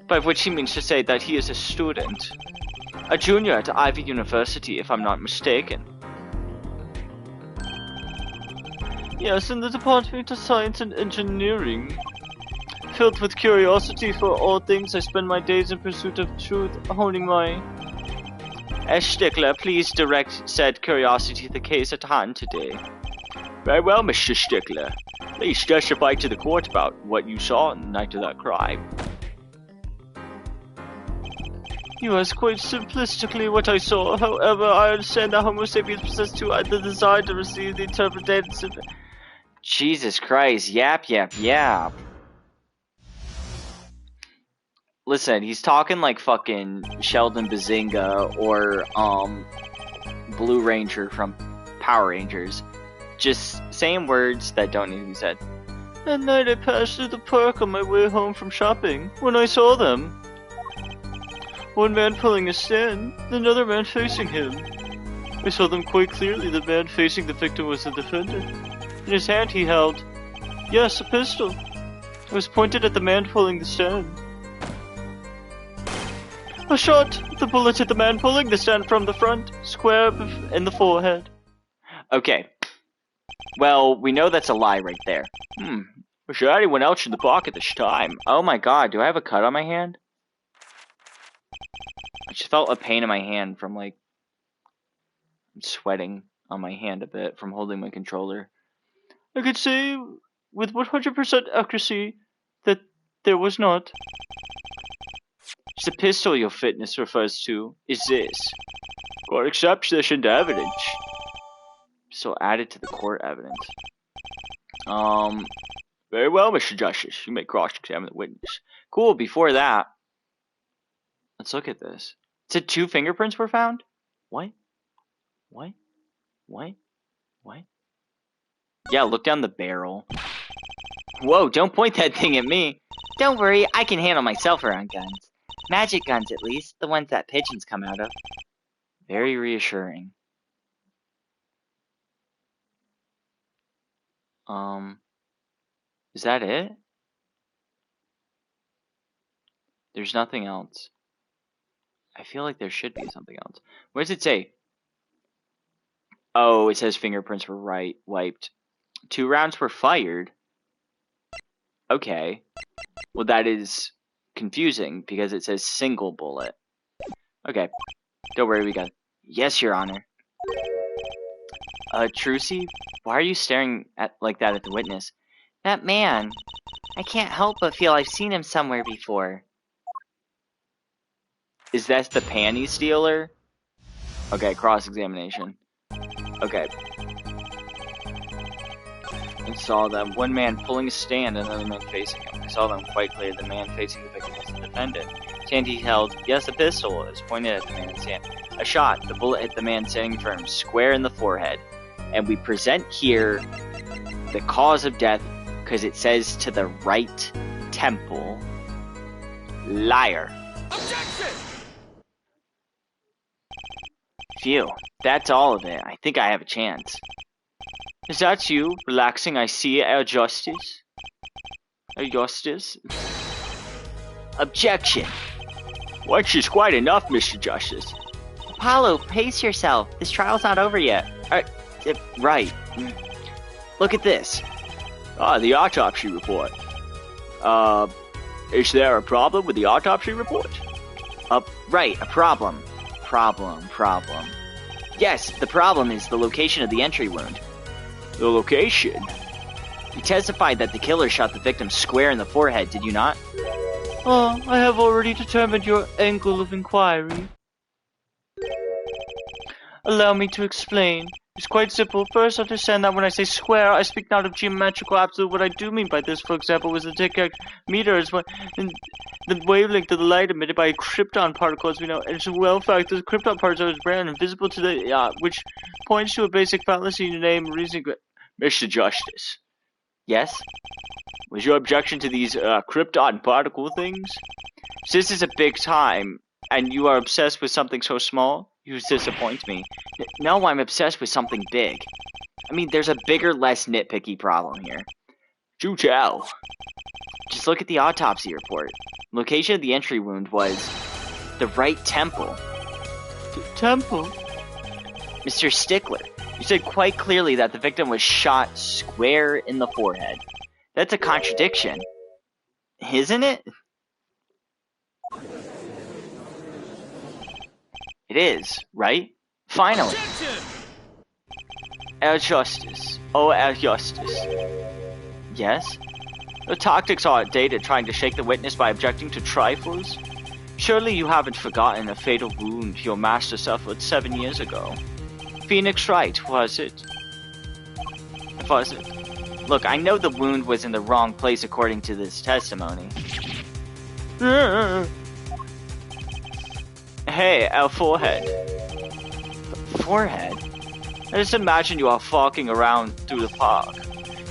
By which he means to say that he is a student. A junior at Ivy University, if I'm not mistaken. Yes, in the Department of Science and Engineering. Filled with curiosity for all things, I spend my days in pursuit of truth, honing my... As Stickler, please direct said curiosity to the case at hand today. Very well, Mr. Stickler. Please testify to the court about what you saw on the night of that crime. You asked quite simplistically what I saw. However, I understand that Homo sapiens possess the desire to receive the interpretation. Jesus Christ, yap. Listen, he's talking like fucking Sheldon Bazinga or Blue Ranger from Power Rangers. Just saying words that don't need to be said. At night I passed through the park on my way home from shopping when I saw them. One man pulling a stand, another man facing him. I saw them quite clearly. The man facing the victim was the defendant. In his hand he held, yes, a pistol. It was pointed at the man pulling the stand. A shot! The bullet hit the man pulling the stand from the front, square in the forehead. Okay. Well, we know that's a lie right there. Was there anyone else in the park at this time? Oh my god, do I have a cut on my hand? I just felt a pain in my hand from like... I'm sweating on my hand a bit from holding my controller. I could say with 100% accuracy there was not. The pistol your fitness refers to is this. Court accepts this into evidence. So added to the court evidence. Very well, Mr. Justice. You may cross-examine the witness. Cool, before that, let's look at this. It said 2 fingerprints were found? What? What? What? What? Yeah, look down the barrel. Whoa, don't point that thing at me. Don't worry, I can handle myself around guns. Magic guns, at least. The ones that pigeons come out of. Very reassuring. Is that it? There's nothing else. I feel like there should be something else. What does it say? Oh, it says fingerprints were wiped. 2 rounds were fired. Okay. Well, that is confusing because it says single bullet. Okay. Don't worry, we got it. Yes, Your Honor. Trucy, why are you staring at like that at the witness? That man. I can't help but feel I've seen him somewhere before. Is that the panty stealer? Okay, cross-examination. Okay. I saw them. One man pulling a stand and another man facing him. I saw them quite clear. The man facing the victim was the defendant. His hand he held, yes, a pistol, is pointed at the man's hand. A shot. The bullet hit the man standing firm, square in the forehead. And we present here the cause of death because it says to the right temple. Liar. Objection! Phew, that's all of it. I think I have a chance. Is that you? Relaxing, I see, Our Justice? Our Justice? Objection! Once is quite enough, Mr. Justice. Apollo, pace yourself. This trial's not over yet. Right. Look at this. Ah, the autopsy report. Is there a problem with the autopsy report? Right, a problem. Problem. Yes, the problem is the location of the entry wound. The location? You testified that the killer shot the victim square in the forehead, did you not? Oh, I have already determined your angle of inquiry. Allow me to explain. It's quite simple. First, understand that when I say square, I speak not of geometrical absolute. What I do mean by this, for example, was the Dickic meter is what the wavelength of the light emitted by a krypton particle, as we know. And it's a well fact that the krypton particles are rare and invisible to the which points to a basic fallacy in the name reasoning. Mr. Justice. Yes? Was your objection to these krypton particle things? This is a big time, and you are obsessed with something so small? You disappoint me. No, I'm obsessed with something big. I mean, there's a bigger, less nitpicky problem here. Do tell. Just look at the autopsy report. Location of the entry wound was the right temple. Temple? Mr. Stickler, you said quite clearly that the victim was shot square in the forehead. That's a contradiction. Isn't it? It is, right? Finally. Our Justice. Oh, Our Justice. Yes? The tactics are outdated, trying to shake the witness by objecting to trifles. Surely you haven't forgotten a fatal wound your master suffered 7 years ago. Phoenix Wright, was it? Was it? Look, I know the wound was in the wrong place according to this testimony. Hey, our forehead. Forehead? I just imagine you are walking around through the park.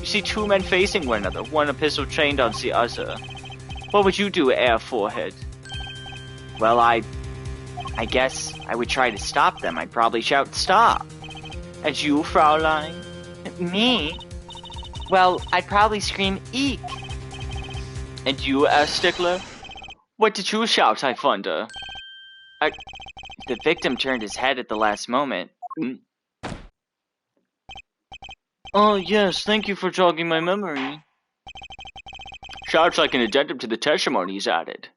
You see 2 men facing one another, one a pistol trained on the other. What would you do, Air Forehead? Well, I guess I would try to stop them. I'd probably shout, stop. And you, Fraulein? Me? Well, I'd probably scream, eek. And you, Air Stickler? What did you shout, I wonder? The victim turned his head at the last moment. Oh, yes, thank you for jogging my memory. Shouts like an addendum to the testimony he's added.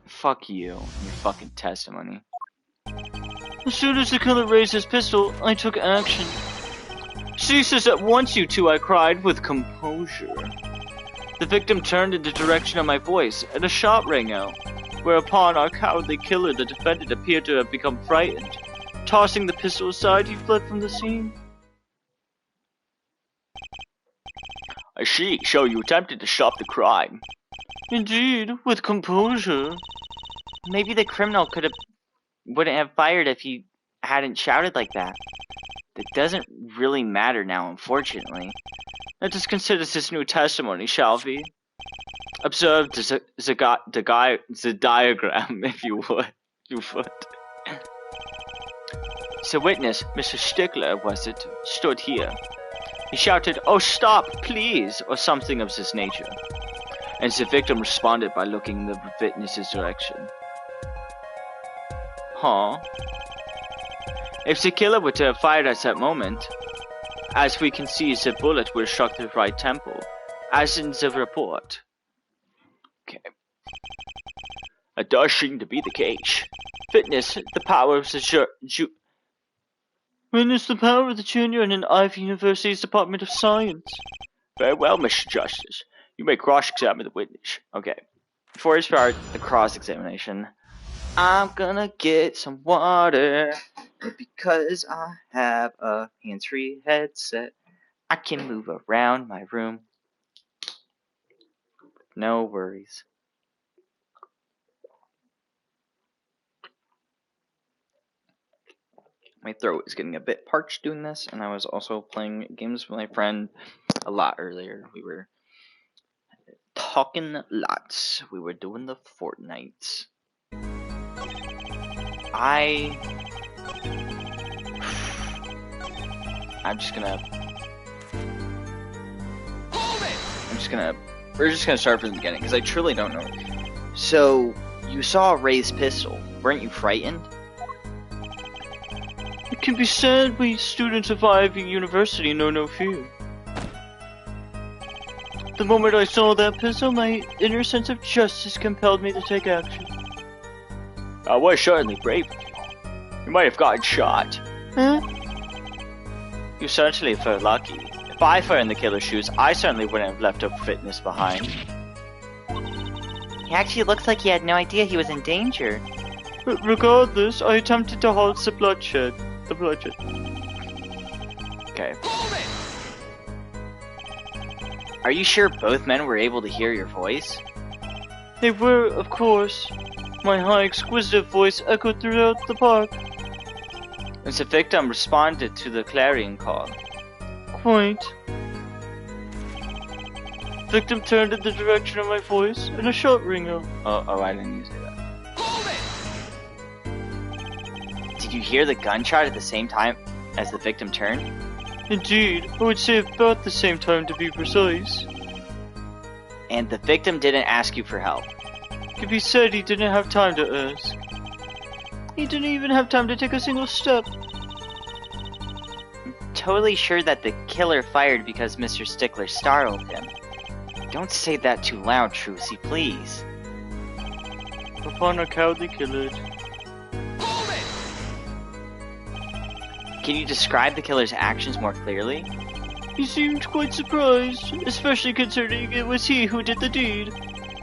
Fuck you and your fucking testimony. As soon as the killer raised his pistol, I took action. Cease this at once, you two, I cried with composure. The victim turned in the direction of my voice, and a shot rang out, whereupon our cowardly killer, the defendant, appeared to have become frightened. Tossing the pistol aside, he fled from the scene. I see, so you attempted to stop the crime. Indeed, with composure. Maybe the criminal wouldn't have fired if he hadn't shouted like that. It doesn't really matter now, unfortunately. Let us consider this new testimony, shall we? Observe the diagram, if you would. The witness, Mr. Stickler, was it, stood here. He shouted, "Oh, stop, please," or something of this nature. And the victim responded by looking in the witness's direction. Huh? If the killer were to have fired at that moment, as we can see, the bullet would have struck the right temple, as in the report. Okay. It does seem to be the case. Witness the power of the Witness the power of the junior in an Ivy University's Department of Science. Very well, Mr. Justice. You may cross-examine the witness. Okay. Before we start the cross-examination, I'm gonna get some water. Because I have a hands-free headset, I can move around my room. No worries. My throat is getting a bit parched doing this, and I was also playing games with my friend a lot earlier. We were talking lots. We were doing the Fortnites. We're just gonna start from the beginning, because I truly don't know. So, you saw a raised pistol. Weren't you frightened? It can be said we students of Ivy University know no fear. The moment I saw that pistol, my inner sense of justice compelled me to take action. I was certainly brave of you. You might have gotten shot. Huh? You certainly felt lucky. If I were in the killer's shoes, I certainly wouldn't have left a witness behind. He actually looks like he had no idea he was in danger. But regardless, I attempted to halt the bloodshed. Okay. Are you sure both men were able to hear your voice? They were, of course. My high, exquisite voice echoed throughout the park. And the victim responded to the clarion call. Quite. Victim turned in the direction of my voice, and a shot rang out. Oh, I didn't use that. Did you hear the gunshot at the same time as the victim turned? Indeed, I would say about the same time to be precise. And the victim didn't ask you for help? If he said he didn't have time to ask. He didn't even have time to take a single step. I'm totally sure that the killer fired because Mr. Stickler startled him. Don't say that too loud, Trucy, please. Upon a cowardly killer. Can you describe the killer's actions more clearly? He seemed quite surprised, especially considering it was he who did the deed.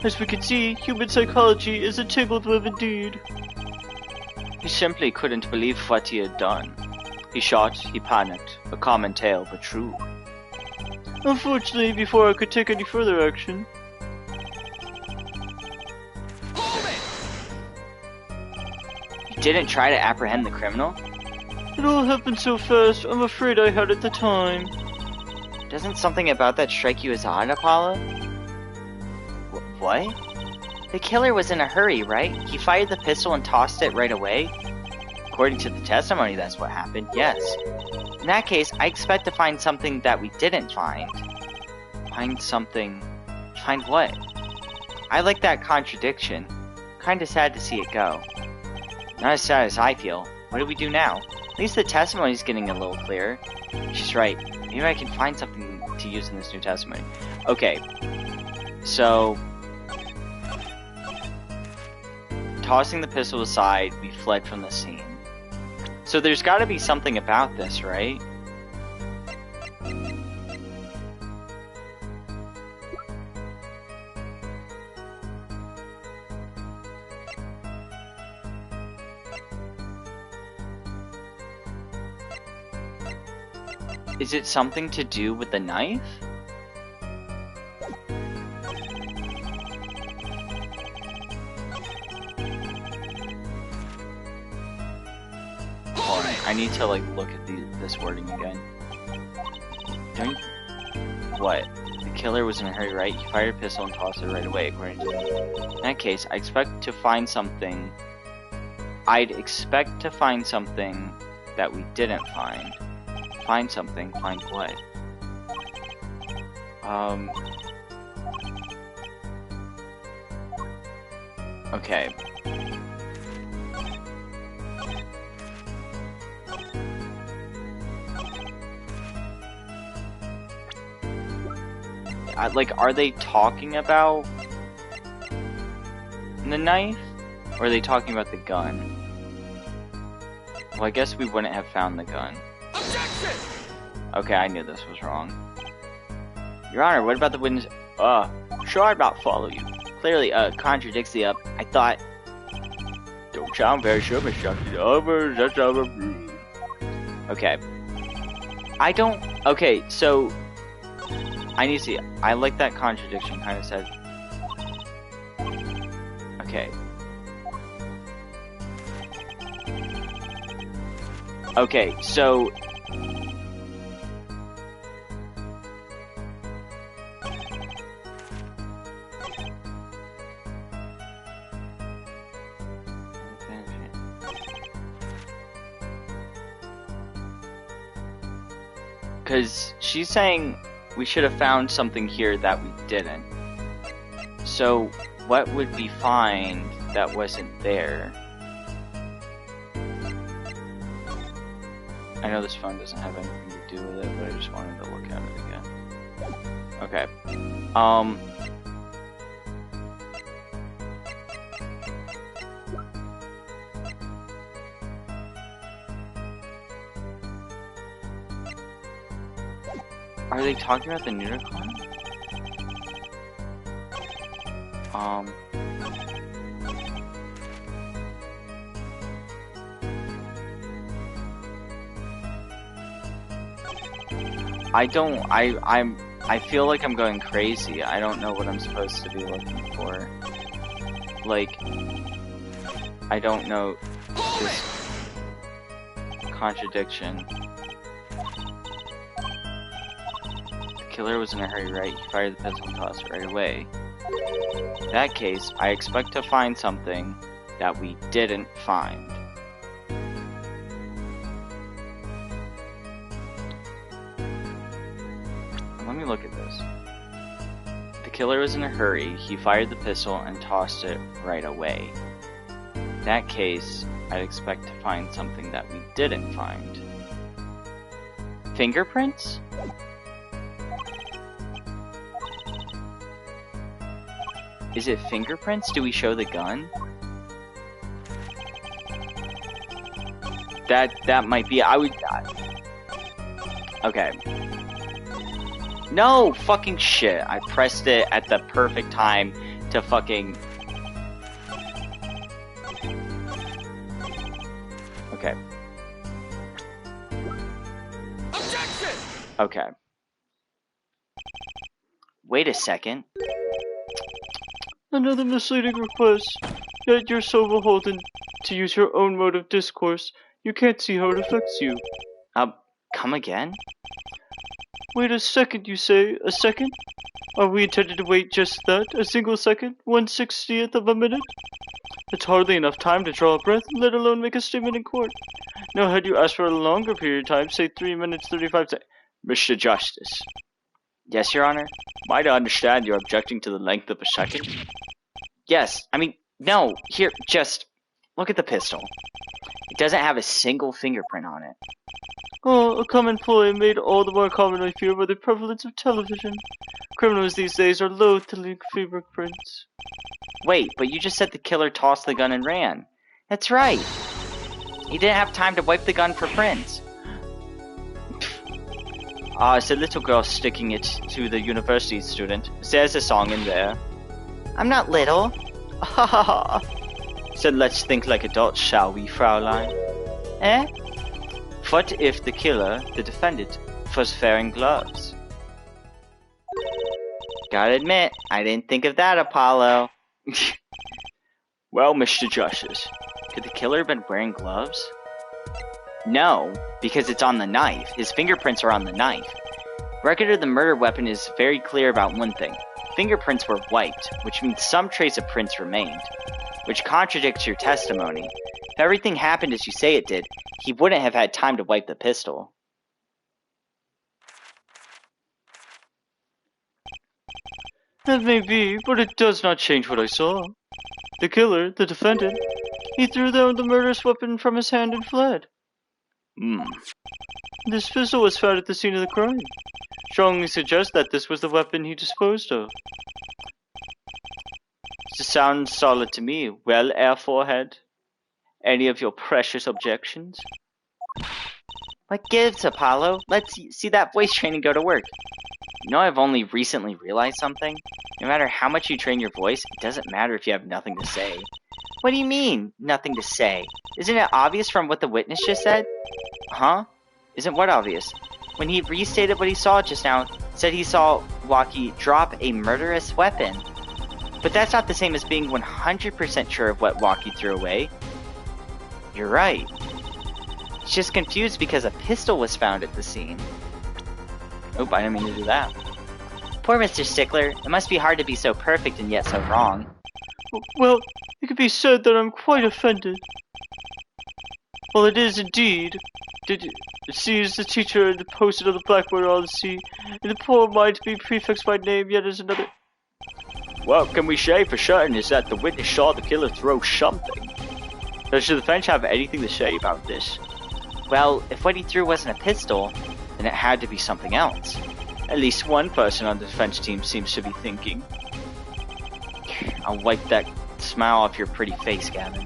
As we can see, human psychology is a tangled web indeed. He simply couldn't believe what he had done. He shot, he panicked. A common tale, but true. Unfortunately, before I could take any further action... You didn't try to apprehend the criminal? It all happened so fast, I'm afraid I had the time. Doesn't something about that strike you as odd, Apollo? What? The killer was in a hurry, right? He fired the pistol and tossed it right away? According to the testimony, that's what happened, yes. In that case, I expect to find something that we didn't find. Find something... Find what? I like that contradiction. Kinda sad to see it go. Not as sad as I feel. What do we do now? At least the testimony's getting a little clearer. She's right. Maybe I can find something to use in this new testimony. Okay. So... Tossing the pistol aside, we fled from the scene. So there's gotta be something about this, right? Is it something to do with the knife? Hold on, I need to like look at this wording again. What? The killer was in a hurry, right? He fired a pistol and tossed it right away, according to me. In that case, I expect to find something. I'd expect to find something that we didn't find. Find something. Find what? Okay. Like, are they talking about the knife? Or are they talking about the gun? Well, I guess we wouldn't have found the gun. Objection! Okay, I knew this was wrong. Your Honor, what about the witness? Sure, I'd not follow you. Clearly, contradicts the up. I thought. Don't sound very sure, Miss Chucky. Okay. I don't. Okay, so. I need to see. I like that contradiction kind of said. Okay. Okay, so. Because she's saying we should have found something here that we didn't. So, what would we find that wasn't there? I know this phone doesn't have anything to do with it, but I just wanted to look at it again. Okay. Are they talking about the unicorn? I feel like I'm going crazy. I don't know what I'm supposed to be looking for. Like, I don't know this contradiction. The killer was in a hurry, right? He fired the pistol and tossed it right away. In that case, I expect to find something that we didn't find. Let me look at this. The killer was in a hurry. He fired the pistol and tossed it right away. In that case, I'd expect to find something that we didn't find. Fingerprints? Is it fingerprints? Do we show the gun? That might be. I would. Okay. No fucking shit. I pressed it at the perfect time to fucking. Okay. Objection! Okay. Wait a second. Another misleading request. Yet you're so beholden to use your own mode of discourse, you can't see how it affects you. Come again? Wait a second, you say? A second? Are we intended to wait just that? A single second? 1/60th of a minute? It's hardly enough time to draw a breath, let alone make a statement in court. Now, had you asked for a longer period of time, say 3 minutes 35 seconds. Mr. Justice, Yes, Your Honor? am I to understand you're objecting to the length of a second? Yes. I mean, no. Here, just look at the pistol. It doesn't have a single fingerprint on it. Oh, a common ploy made all the more common, I fear, by the prevalence of television. Criminals these days are loath to leave fingerprints. Wait, but you just said the killer tossed the gun and ran. That's right. He didn't have time to wipe the gun for prints. It's a little girl sticking it to the university student. There's a song in there. I'm not little. So let's think like adults, shall we, Fraulein? Eh? What if the killer, the defendant, was wearing gloves. Gotta admit, I didn't think of that, Apollo. Well, Mr. Justice, Could the killer have been wearing gloves? No, because it's on the knife. His fingerprints are on the knife. Record of the murder weapon is very clear about one thing. Fingerprints were wiped, which means some trace of prints remained, which contradicts your testimony. If everything happened as you say it did, he wouldn't have had time to wipe the pistol. That may be, but it does not change what I saw. The killer, the defendant, he threw down the murderous weapon from his hand and fled. This pistol was found at the scene of the crime. Strongly suggests that this was the weapon he disposed of. This sounds solid to me. Well, Air Forehead, any of your precious objections? What gives, Apollo? Let's see that voice training go to work. You know, I've only recently realized something. No matter how much you train your voice, it doesn't matter if you have nothing to say. What do you mean, nothing to say? Isn't it obvious from what the witness just said? Huh? Isn't what obvious? When he restated what he saw just now, said he saw Walkie drop a murderous weapon. But that's not the same as being 100% sure of what Walkie threw away. You're right. He's just confused because a pistol was found at the scene. Oop, I didn't mean to do that. Poor Mr. Stickler. It must be hard to be so perfect and yet so wrong. Well, it could be said that I'm quite offended. Well, it is indeed. It seems the teacher had posted on the blackboard on the sea, and the poem might be prefixed by name, yet as another. what can we say for certain is that the witness saw the killer throw something. Does the defense have anything to say about this? Well, if what he threw wasn't a pistol, then it had to be something else. At least one person on the defense team seems to be thinking. I'll wipe that smile off your pretty face, Gavin.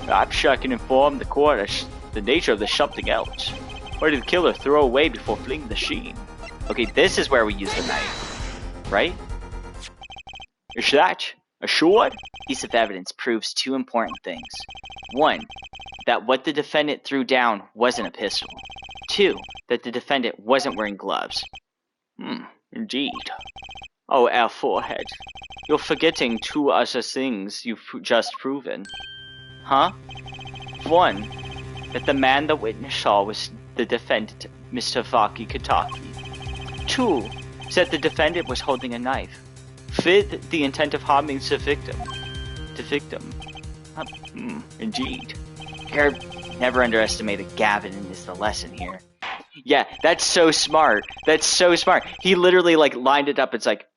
Perhaps I can inform the court as the nature of the something else. What did the killer throw away before fleeing the scene? Okay, this is where we use the knife, right? Is that assured? Piece of evidence proves two important things. One, that what the defendant threw down wasn't a pistol. Two, that the defendant wasn't wearing gloves. Indeed. Oh, our forehead. You're forgetting two other things you've just proven. Huh? One, that the man the witness saw was the defendant, Mr. Vaki Kataki. Two, that the defendant was holding a knife. With the intent of harming the victim. Indeed. You're never underestimated Gavin is the lesson here. Yeah, that's so smart. That's so smart. He literally lined it up. It's like,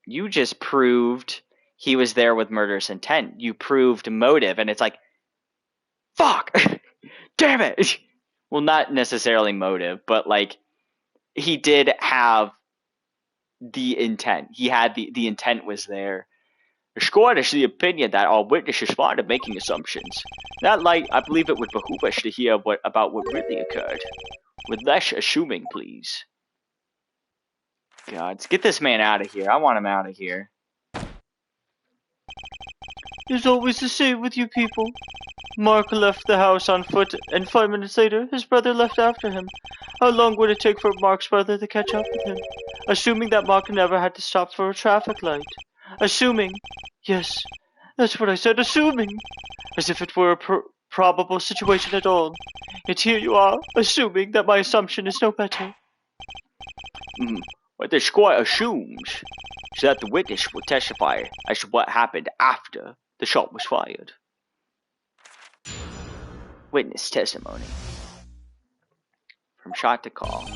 you just proved he was there with murderous intent. You proved motive, and it's like, fuck! Damn it! Well, not necessarily motive, but he did have the intent. He had the intent was there. The score is the opinion that all witnesses is fond of making assumptions. In that light, I believe it would behoove us to hear about what really occurred. With less assuming, please. God, let's get this man out of here. I want him out of here. It's always the same with you people. Mark left the house on foot, and 5 minutes later, his brother left after him. How long would it take for Mark's brother to catch up with him? Assuming that Mark never had to stop for a traffic light. Assuming. Yes, that's what I said, assuming. As if it were a probable situation at all. Yet here you are, assuming that my assumption is no better. What the score assumes is that the witness will testify as to what happened after the shot was fired. Witness testimony. From shot to call.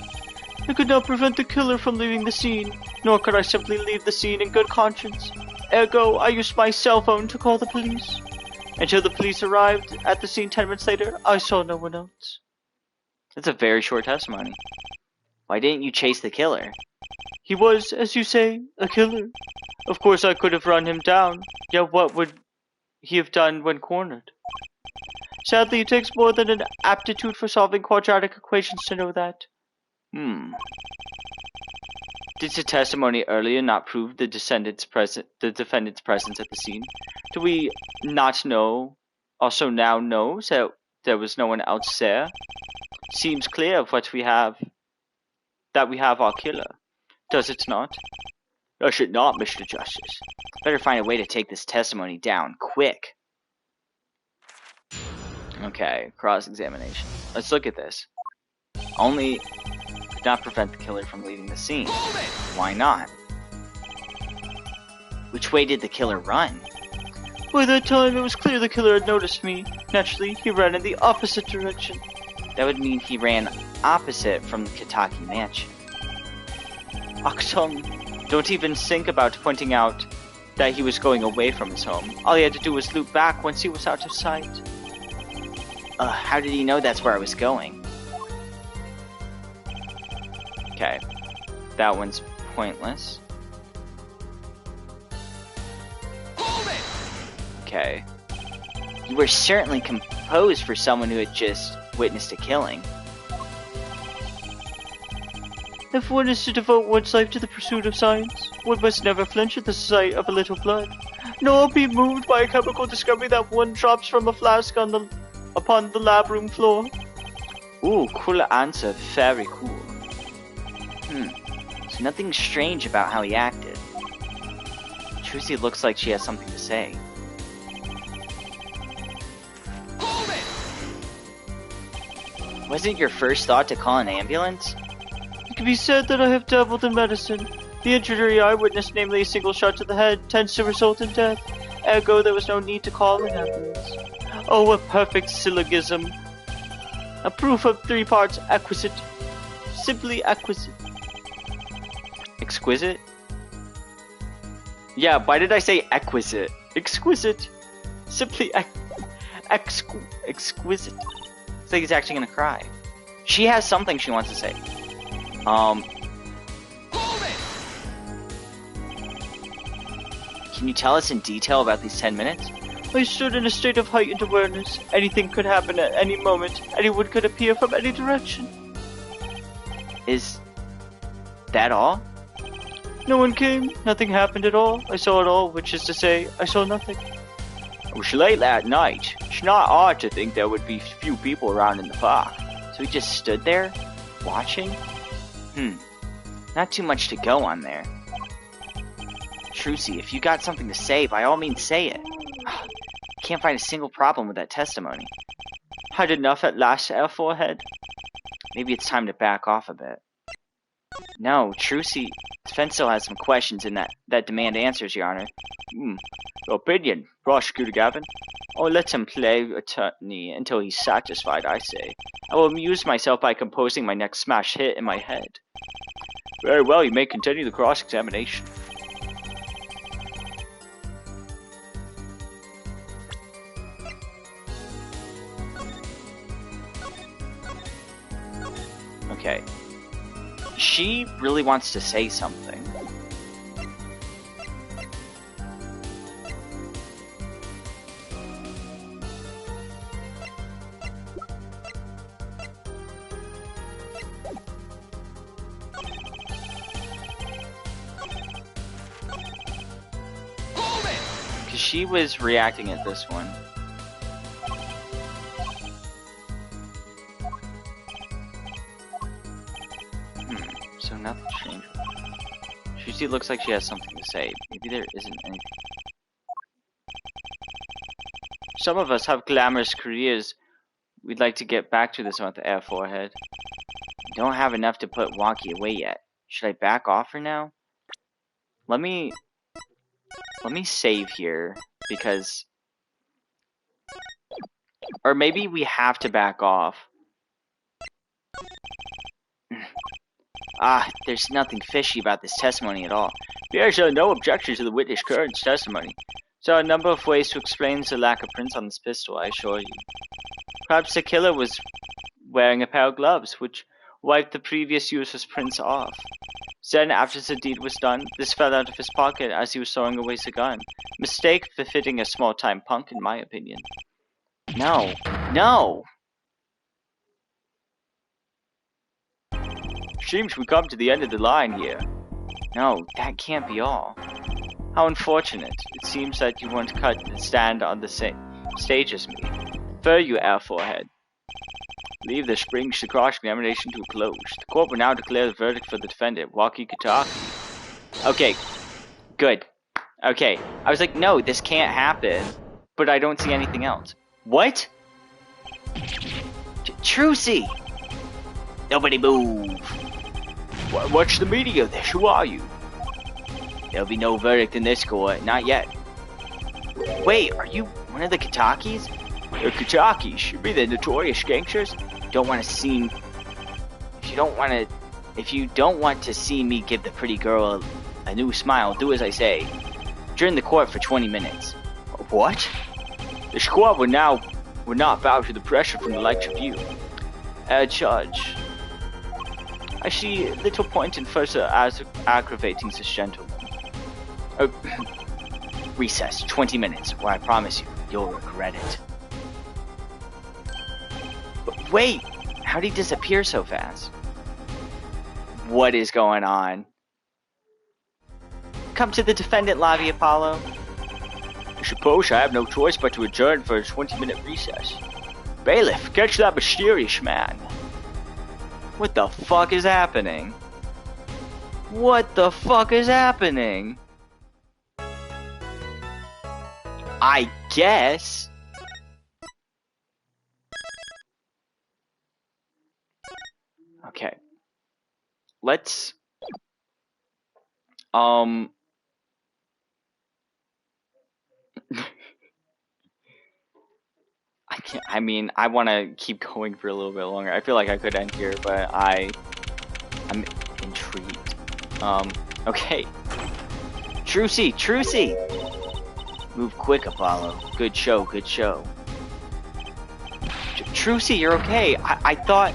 I could not prevent the killer from leaving the scene, nor could I simply leave the scene in good conscience. Ergo, I used my cell phone to call the police. Until the police arrived at the scene 10 minutes later, I saw no one else. That's a very short testimony. Why didn't you chase the killer? He was, as you say, a killer. Of course I could have run him down, yet what would he have done when cornered? Sadly, it takes more than an aptitude for solving quadratic equations to know that. Did the testimony earlier not prove the defendant's presence at the scene? Do we not know, also now know, that there was no one else there? Seems clear of what we have that we have our killer. Does it not? Does it not, Mr. Justice? Better find a way to take this testimony down, quick. Okay, cross-examination. Let's look at this. Only could not prevent the killer from leaving the scene. Why not? Which way did the killer run? By that time, it was clear the killer had noticed me. Naturally, he ran in the opposite direction. That would mean he ran opposite from the Kitaki mansion. Akton, don't even think about pointing out that he was going away from his home. All he had to do was loop back once he was out of sight. How did he know that's where I was going? Okay, that one's pointless. Okay. You were certainly composed for someone who had just witnessed a killing. If one is to devote one's life to the pursuit of science, one must never flinch at the sight of a little blood, nor be moved by a chemical discovery that one drops from a flask upon the lab room floor. Ooh, cool answer. Very cool. So nothing strange about how he acted. Trucy looks like she has something to say. Wasn't your first thought to call an ambulance? It can be said that I have dabbled in medicine. The injury I witnessed, namely a single shot to the head, tends to result in death. Ergo, there was no need to call an ambulance. Oh, a perfect syllogism. A proof of 3 parts exquisite. Simply exquisite. Exquisite? Yeah, why did I say exquisite? Exquisite. Simply exquisite. It's like he's actually gonna cry. She has something she wants to say. Can you tell us in detail about these 10 minutes? I stood in a state of heightened awareness. Anything could happen at any moment. Anyone could appear from any direction. Is that all? No one came. Nothing happened at all. I saw it all, which is to say, I saw nothing. It was late that night. It's not odd to think there would be few people around in the park. So he just stood there, watching? Not too much to go on there. Trucy, if you got something to say, by all means say it. Can't find a single problem with that testimony. Had enough at last, Air Forehead. Maybe it's time to back off a bit. No, Trucy, defense still has some questions in that demand answers, Your Honor. Opinion, Prosecutor Gavin. Oh, let him play attorney until he's satisfied, I say. I will amuse myself by composing my next smash hit in my head. Very well, you may continue the cross-examination. Okay. She really wants to say something. Because she was reacting at this one. So nothing strange. She looks like she has something to say. Maybe there isn't anything. Some of us have glamorous careers. We'd like to get back to this one with the Air Forehead. Don't have enough to put Wonky away yet. Should I back off for now? Let me save here because, or maybe we have to back off. There's nothing fishy about this testimony at all. There's no objection to the witness current's testimony. There are a number of ways to explain the lack of prints on this pistol, I assure you. Perhaps the killer was wearing a pair of gloves, which wiped the previous user's prints off. Then, after the deed was done, this fell out of his pocket as he was throwing away the gun. Mistake befitting a small-time punk, in my opinion. No. No! Seems we come to the end of the line here. No, that can't be all. How unfortunate. It seems that you won't cut and stand on the same stage as me. Fare you, Air Forehead. Leave this brings the cross-examination to a close. The court will now declare the verdict for the defendant, Walkie-talkie. Okay, good. Okay, I was like, no, this can't happen, but I don't see anything else. What? Trucy! Nobody move. What's the meaning of this? Who are you? There'll be no verdict in this court, not yet. Wait, are you one of the Kitakis? The Kitakis should be the notorious gangsters. Don't want to see... If you don't want to see me give the pretty girl a new smile, do as I say. Adjourn the court for 20 minutes. What? The squad would not bow to the pressure from the likes of you. Judge, I see little point in further aggravating this gentleman. Recess, 20 minutes, or I promise you'll regret it. But wait! How'd he disappear so fast? What is going on? Come to the defendant lobby, Apollo. I suppose I have no choice but to adjourn for a 20-minute recess. Bailiff, catch that mysterious man. What the fuck is happening? What the fuck is happening? I guess. Okay. Let's I want to keep going for a little bit longer. I feel like I could end here, but I'm intrigued. Okay. Trucy! Move quick, Apollo. Good show. Trucy, you're okay. I thought...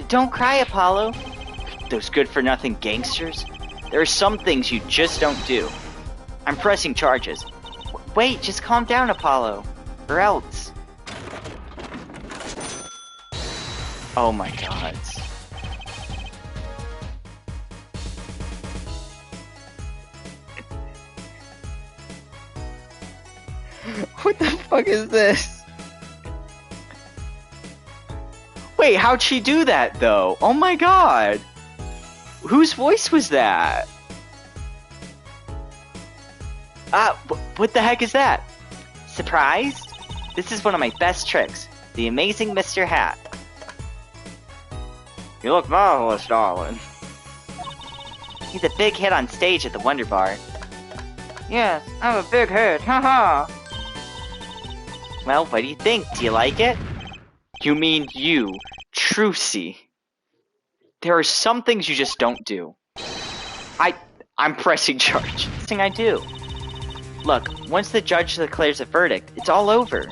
Don't cry, Apollo. Those good-for-nothing gangsters. There are some things you just don't do. I'm pressing charges. Wait, just calm down, Apollo. Or else. Oh my god. What the fuck is this? Wait, how'd she do that, though? Oh my god! Whose voice was that? What the heck is that? Surprised? This is one of my best tricks. The amazing Mr. Hat. You look marvelous, darling. He's a big hit on stage at the Wonder Bar. Yes, I'm a big hit, haha. Well, what do you think? Do you like it? You mean you, Trucy. There are some things you just don't do. I'm pressing charge. Thing I do. Look, once the judge declares a verdict, it's all over.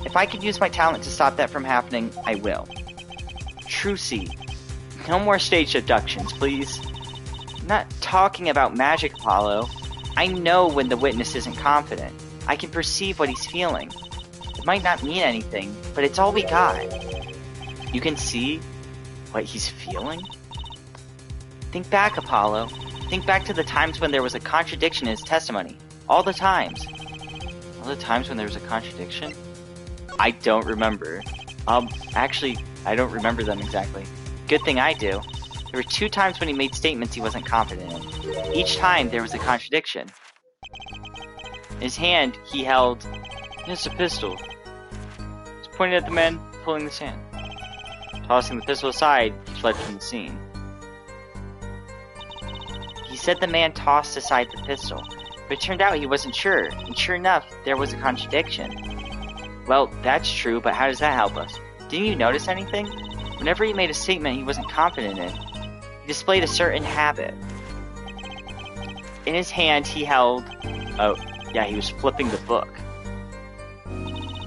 If I could use my talent to stop that from happening, I will. Trucy, no more stage abductions, please. I'm not talking about magic, Apollo. I know when the witness isn't confident. I can perceive what he's feeling. It might not mean anything, but it's all we got. You can see what he's feeling? Think back, Apollo. Think back to the times when there was a contradiction in his testimony. All the times. All the times when there was a contradiction? I don't remember. Actually, I don't remember them exactly. Good thing I do. There were 2 times when he made statements he wasn't confident in. Each time, there was a contradiction. In his hand, he held... It's a pistol. He's pointing at the man pulling the sand. Tossing the pistol aside, he fled from the scene. He said the man tossed aside the pistol, but it turned out he wasn't sure, and sure enough, there was a contradiction. Well, that's true, but how does that help us? Didn't you notice anything? Whenever he made a statement he wasn't confident in, he displayed a certain habit. In his hand, he held... Oh, yeah, he was flipping the book.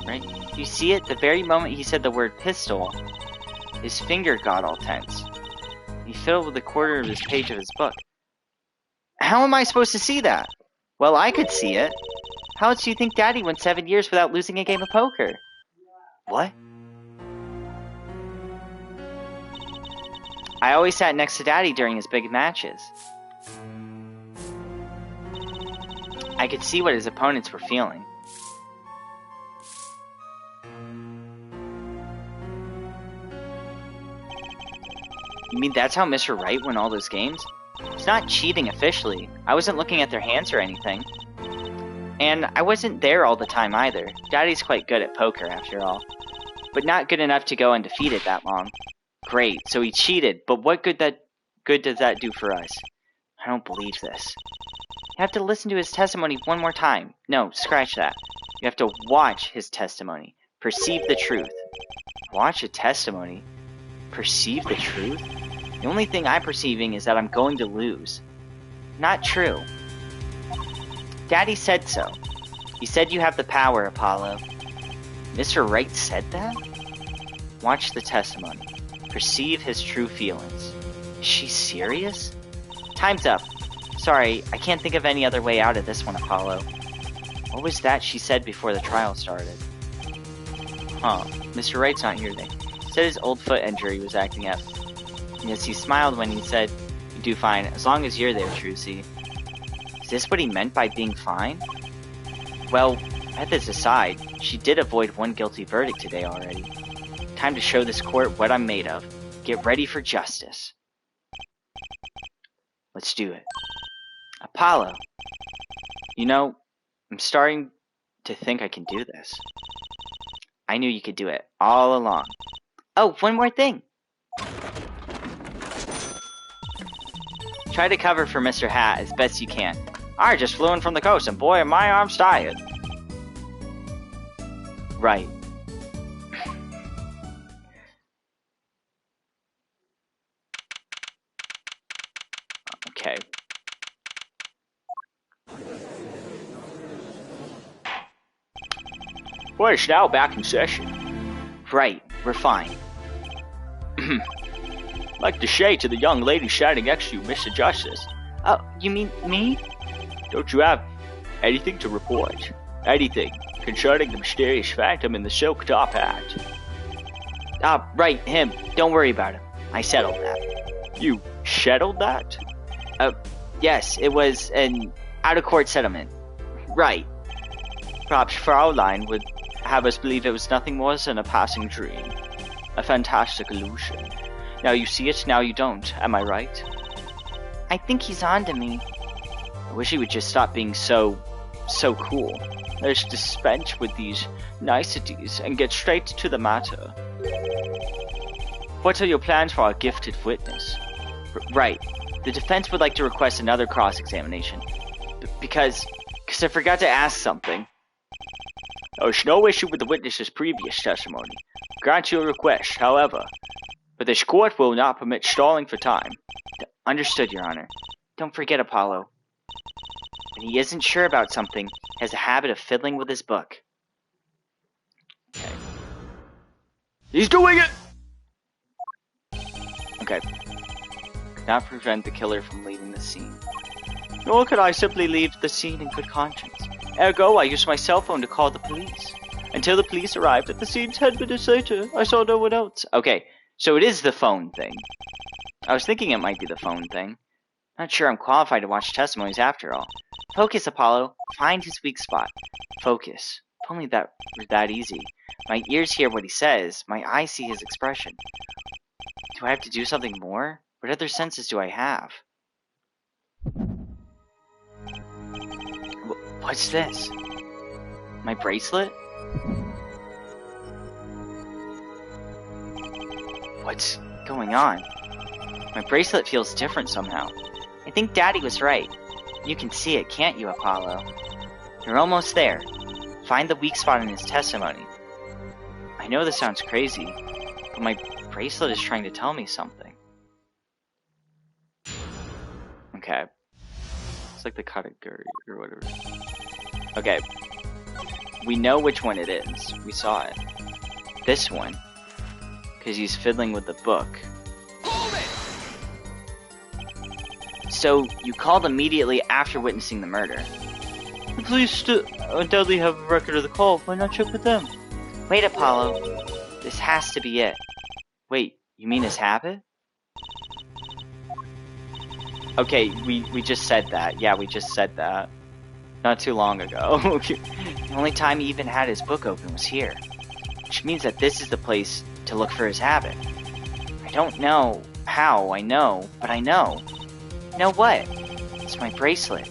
Right? You see it? The very moment he said the word pistol, his finger got all tense. He fiddled with a quarter of his page of his book. How am I supposed to see that? Well, I could see it. How else do you think Daddy went 7 years without losing a game of poker? What? I always sat next to Daddy during his big matches. I could see what his opponents were feeling. You mean that's how Mr. Wright won all those games? It's not cheating officially. I wasn't looking at their hands or anything. And I wasn't there all the time either. Daddy's quite good at poker after all. But not good enough to go undefeated that long. Great, so he cheated, but what good does that do for us? I don't believe this. You have to listen to his testimony one more time. No, scratch that. You have to watch his testimony. Perceive the truth. Watch a testimony? Perceive the truth? The only thing I'm perceiving is that I'm going to lose. Not true. Daddy said so. He said you have the power, Apollo. Mr. Wright said that? Watch the testimony. Perceive his true feelings. Is she serious? Time's up. Sorry, I can't think of any other way out of this one, Apollo. What was that she said before the trial started? Huh, Mr. Wright's not here then. He said his old foot injury was acting up. Yes, he smiled when he said, "You do fine, as long as you're there, Trucy." Is this what he meant by being fine? Well, at this aside, she did avoid one guilty verdict today already. Time to show this court what I'm made of. Get ready for justice. Let's do it. Apollo. You know, I'm starting to think I can do this. I knew you could do it all along. Oh, one more thing. Try to cover for Mr. Hat as best you can. I just flew in from the coast and boy, are my arms tired. Right. Okay. Well, it's now back in session. Right, we're fine. Like to say to the young lady standing next to you, Mr. Justice. Oh, you mean me? Don't you have anything to report? Anything concerning the mysterious phantom in the silk top hat? Ah, right, him. Don't worry about him. I settled that. You settled that? Yes, it was an out-of-court settlement. Right. Perhaps Fraulein would have us believe it was nothing more than a passing dream. A fantastic illusion. Now you see it, now you don't. Am I right? I think he's on to me. I wish he would just stop being so cool. Let's dispense with these niceties and get straight to the matter. What are your plans for our gifted witness? Right. The defense would like to request another cross-examination. Because I forgot to ask something. There's no issue with the witness's previous testimony. Grant your request, however. But this court will not permit stalling for time. Understood, Your Honor. Don't forget, Apollo. When he isn't sure about something, he has a habit of fiddling with his book. Okay. He's doing it! Okay. Could not prevent the killer from leaving the scene. Nor could I simply leave the scene in good conscience. Ergo, I used my cell phone to call the police. Until the police arrived at the scene 10 minutes later, I saw no one else. Okay, so it is the phone thing. I was thinking it might be the phone thing. Not sure I'm qualified to watch testimonies after all. Focus, Apollo. Find his weak spot. Focus. If only that were that easy. My ears hear what he says. My eyes see his expression. Do I have to do something more? What other senses do I have? What's this? My bracelet? What's going on? My bracelet feels different somehow. I think Daddy was right. You can see it, can't you, Apollo? You're almost there. Find the weak spot in his testimony. I know this sounds crazy, but my bracelet is trying to tell me something. Okay. It's like the category or whatever. Okay. We know which one it is. We saw it. This one. Because he's fiddling with the book. So, you called immediately after witnessing the murder. The police undoubtedly have a record of the call. Why not check with them? Wait, Apollo. This has to be it. Wait, you mean his habit? Okay, we just said that. Yeah, we just said that. Not too long ago. The only time he even had his book open was here. Which means that this is the place to look for his habit. I don't know How? I know, but I know. Know what? It's my bracelet.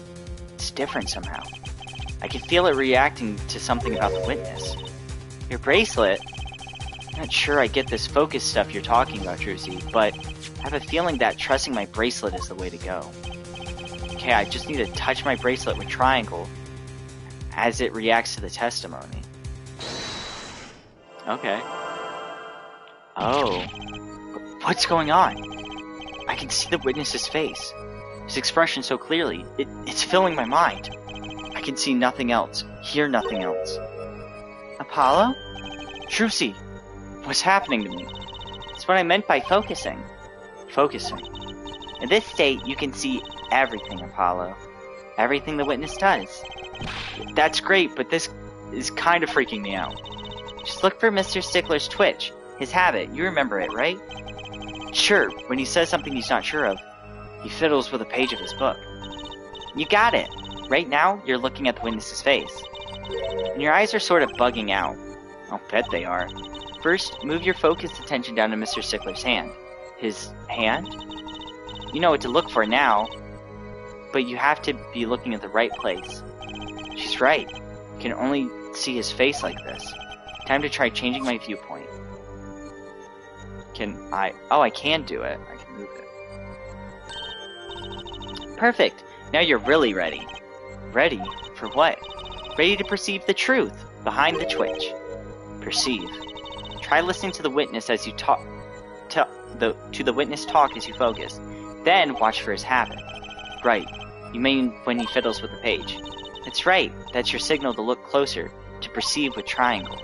It's different somehow. I can feel it reacting to something about the witness. Your bracelet? I'm not sure I get this focus stuff you're talking about, Druzy, but I have a feeling that trusting my bracelet is the way to go. Okay, I just need to touch my bracelet with triangle as it reacts to the testimony. Okay. Oh. What's going on? I can see the witness's face. His expression so clearly. It's filling my mind. I can see nothing else, hear nothing else. Apollo? Druzy, what's happening to me? It's what I meant by focusing. Focusing. In this state, you can see everything, Apollo. Everything the witness does. That's great, but this is kind of freaking me out. Just look for Mr. Stickler's twitch. His habit. You remember it, right? Sure, when he says something he's not sure of, he fiddles with a page of his book. You got it. Right now, you're looking at the witness's face. And your eyes are sort of bugging out. I'll bet they are. First, move your focused attention down to Mr. Stickler's hand. His hand? You know what to look for now, but you have to be looking at the right place. She's right. You can only see his face like this. Time to try changing my viewpoint. Can I? Oh, I can do it. I can move it. Perfect. Now you're really ready. Ready? For what? Ready to perceive the truth behind the twitch. Perceive. Try listening to the witness as you talk. To the witness talk as you focus. Then watch for his habit. Right. You mean when he fiddles with the page. That's right. That's your signal to look closer, to perceive with triangle.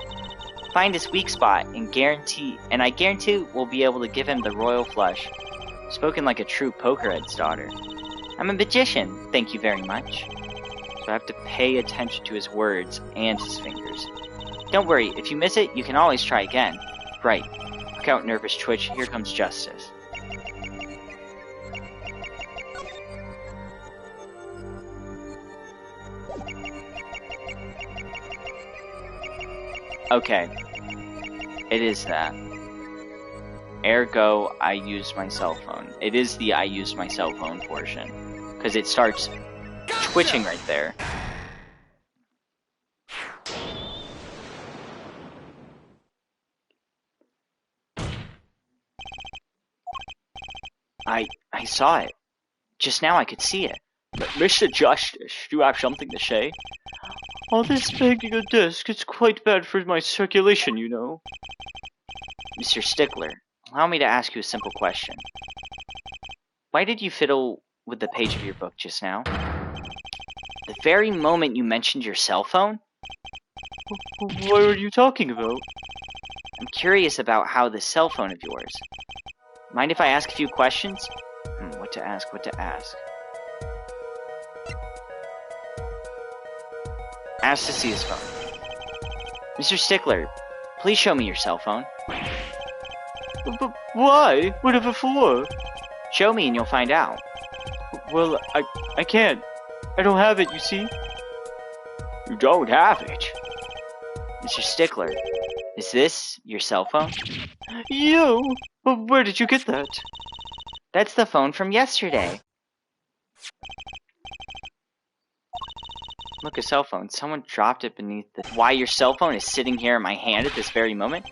Find his weak spot and I guarantee we'll be able to give him the royal flush. Spoken like a true pokerhead's daughter. I'm a magician, thank you very much. So I have to pay attention to his words and his fingers. Don't worry, if you miss it, you can always try again. Right. Look out, nervous twitch, here comes justice. Okay. It is that. Ergo, I use my cell phone. It is the I used my cell phone portion. Because it starts twitching right there. I saw it. Just now I could see it. Mr. Justice, do you have something to say? All this banging a disc, it's quite bad for my circulation, you know. Mr. Stickler, allow me to ask you a simple question. Why did you fiddle with the page of your book just now? The very moment you mentioned your cell phone? What are you talking about? I'm curious about how this cell phone of yours. Mind if I ask a few questions? What to ask? Ask to see his phone. Mr. Stickler, please show me your cell phone. But why? Whatever for? Show me and you'll find out. Well, I can't. I don't have it, you see? You don't have it. Mr. Stickler, is this your cell phone? You? But where did you get that? That's the phone from yesterday. Look, a cell phone. Someone dropped it beneath the... Why your cell phone is sitting here in my hand at this very moment?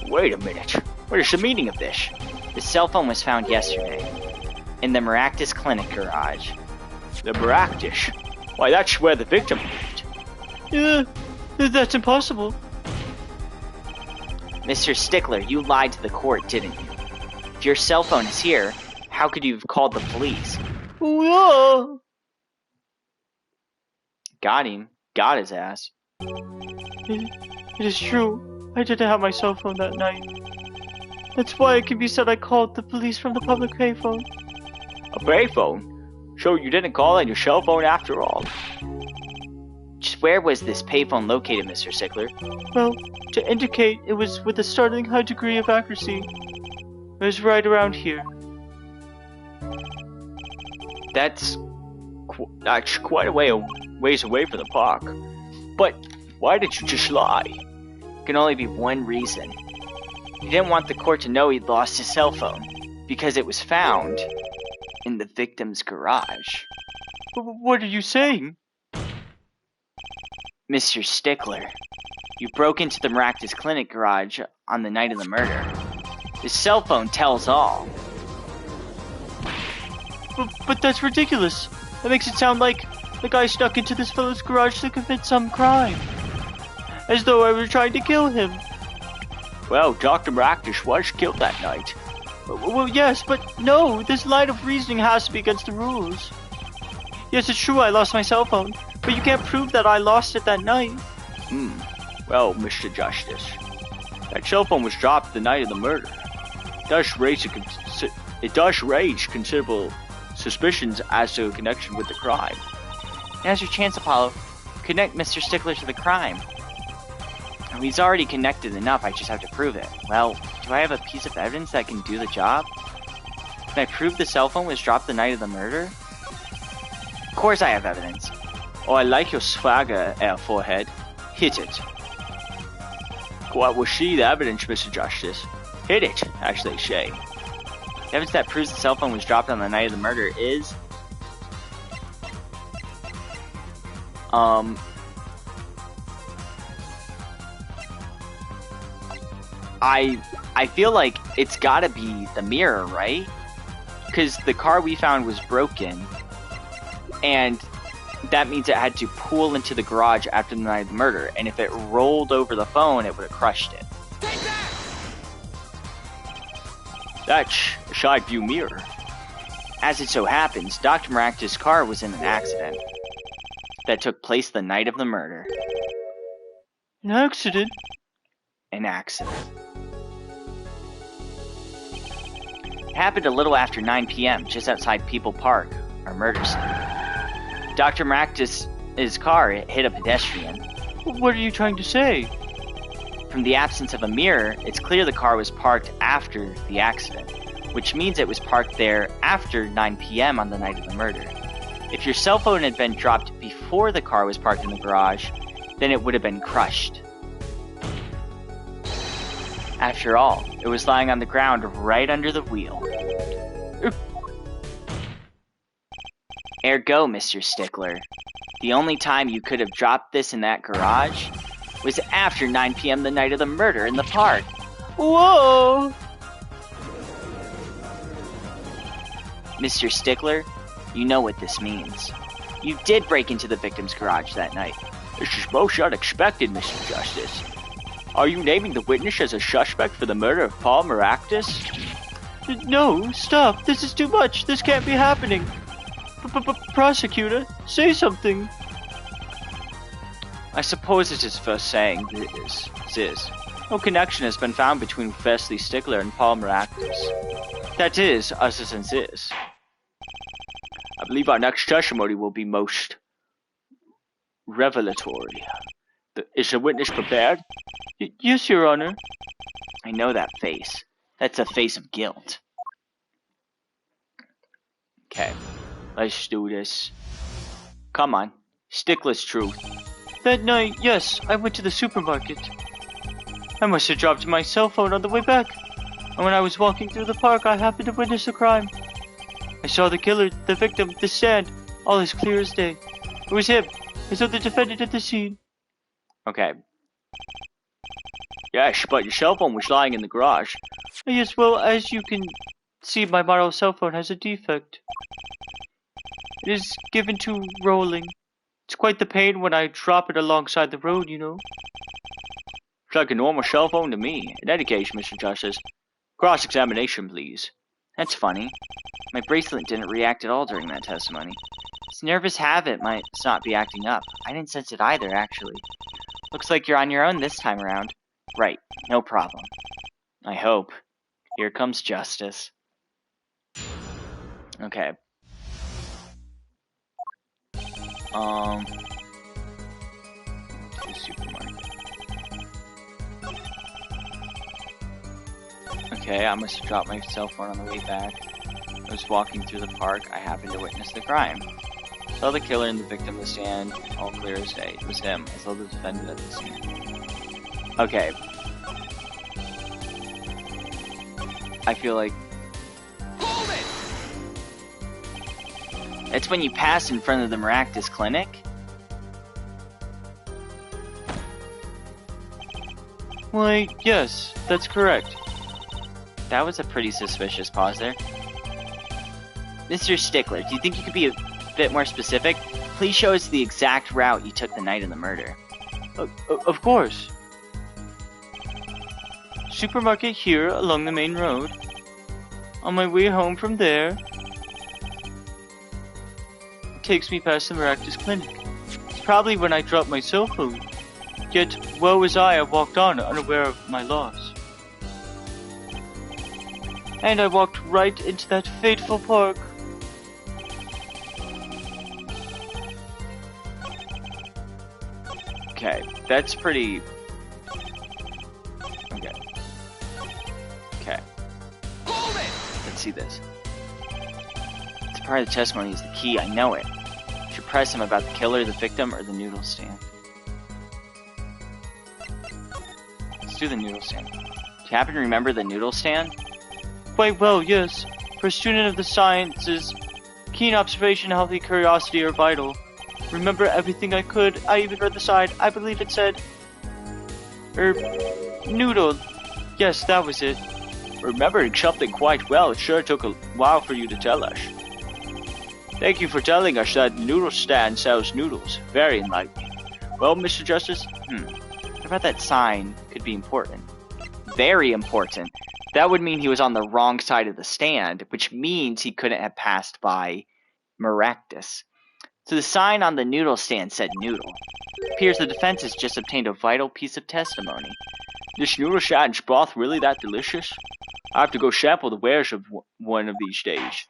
Wait a minute. What is the meaning of this? The cell phone was found yesterday. In the Maractus Clinic garage. The Maractus? Why, that's where the victim lived. Yeah, that's impossible. Mr. Stickler, you lied to the court, didn't you? If your cell phone is here, how could you have called the police? Whoa! Got him. Got his ass. It is true. I didn't have my cell phone that night. That's why it can be said I called the police from the public payphone. A payphone? So you didn't call on your cell phone after all? Just where was this payphone located, Mr. Stickler? Well, to indicate it was with a startling high degree of accuracy, it was right around here. That's quite a ways away from the park. But why did you just lie? Can only be one reason. He didn't want the court to know he'd lost his cell phone. Because it was found in the victim's garage. What are you saying? Mr. Stickler, you broke into the Maractus Clinic garage on the night of the murder. His cell phone tells all. But that's ridiculous. That makes it sound like the guy snuck into this fellow's garage to commit some crime. As though I were trying to kill him. Well, Dr. Maractus was killed that night. Well, yes, but no, this line of reasoning has to be against the rules. Yes, it's true I lost my cell phone, but you can't prove that I lost it that night. Well, Mr. Justice, that cell phone was dropped the night of the murder. It does raise considerable suspicions as to a connection with the crime. Now's your chance, Apollo. Connect Mr. Stickler to the crime. Oh, he's already connected enough, I just have to prove it. Well, do I have a piece of evidence that can do the job? Can I prove the cell phone was dropped the night of the murder? Of course I have evidence. Oh, I like your swagger, Forehead. Hit it. Well, we'll see the evidence, Mr. Justice. Hit it, as they say. The evidence that proves the cell phone was dropped on the night of the murder is... I feel like it's gotta be the mirror, right? Because the car we found was broken, and that means it had to pull into the garage after the night of the murder, and if it rolled over the phone, it would have crushed it. That's a side view mirror. As it so happens, Dr. Maractus' car was in an accident that took place the night of the murder. An accident? An accident. It happened a little after 9 p.m., just outside People Park, our murder scene. Dr. Maractus' car hit a pedestrian. What are you trying to say? From the absence of a mirror, it's clear the car was parked after the accident, which means it was parked there after 9 p.m. on the night of the murder. If your cell phone had been dropped before the car was parked in the garage, then it would have been crushed. After all, it was lying on the ground right under the wheel. Ergo, Mr. Stickler, the only time you could have dropped this in that garage was after 9 p.m. the night of the murder in the park. Whoa! Mr. Stickler, you know what this means. You did break into the victim's garage that night. This is most unexpected, Mr. Justice. Are you naming the witness as a suspect for the murder of Paul Maractus? No, stop. This is too much. This can't be happening. Prosecutor, say something. I suppose it is worth saying this. No connection has been found between Wesley Stickler and Paul Maractus. That is, other than this. I believe our next testimony will be most revelatory. Is the witness prepared? Yes, Your Honor. I know that face. That's a face of guilt. Okay, let's do this. Come on, Stickler's truth. That night, yes, I went to the supermarket. I must have dropped my cell phone on the way back. And when I was walking through the park, I happened to witness a crime. I saw the killer, the victim, the stand, all as clear as day. It was him, as though the defendant at the scene. Okay. Yes, but your cell phone was lying in the garage. Yes, well, as you can see, my model cell phone has a defect. It is given to rolling. It's quite the pain when I drop it alongside the road, you know. It's like a normal cell phone to me. In any case, Mr. Justice, cross-examination, please. That's funny. My bracelet didn't react at all during that testimony. This nervous habit might not be acting up. I didn't sense it either, actually. Looks like you're on your own this time around. Right, no problem. I hope. Here comes justice. Okay. To the supermarket. Okay, I must have dropped my cell phone on the way back. I was walking through the park. I happened to witness the crime. Saw the killer and the victim in the stand, all clear as day. It was him, as though the defendant at the scene. Okay. I feel like That's when you passed in front of the Maractus Clinic? Why, yes, that's correct. That was a pretty suspicious pause there. Mr. Stickler, do you think you could be a bit more specific? Please show us the exact route you took the night of the murder. Of course. Supermarket here along the main road. On my way home from there, it takes me past the Maractus Clinic. Probably when I dropped my cell phone. Yet, woe was I walked on unaware of my loss. And I walked right into that fateful park. Okay, that's pretty... Okay. Okay. Let's see this. This part of the testimony is the key, I know it. You should press him about the killer, the victim, or the noodle stand. Let's do the noodle stand. Do you happen to remember the noodle stand? Quite well, yes. For a student of the sciences, keen observation and healthy curiosity are vital. Remember everything I could. I even read the side. I believe it said... noodle. Yes, that was it. Remembering something quite well, it sure took a while for you to tell us. Thank you for telling us that noodle stand sells noodles. Very enlightening. Well, Mr. Justice? What about that sign could be important? Very important. That would mean he was on the wrong side of the stand, which means he couldn't have passed by Maractus. So the sign on the noodle stand said noodle. Appears the defense has just obtained a vital piece of testimony. This noodle stand broth really that delicious? I have to go sample the wares of one of these days.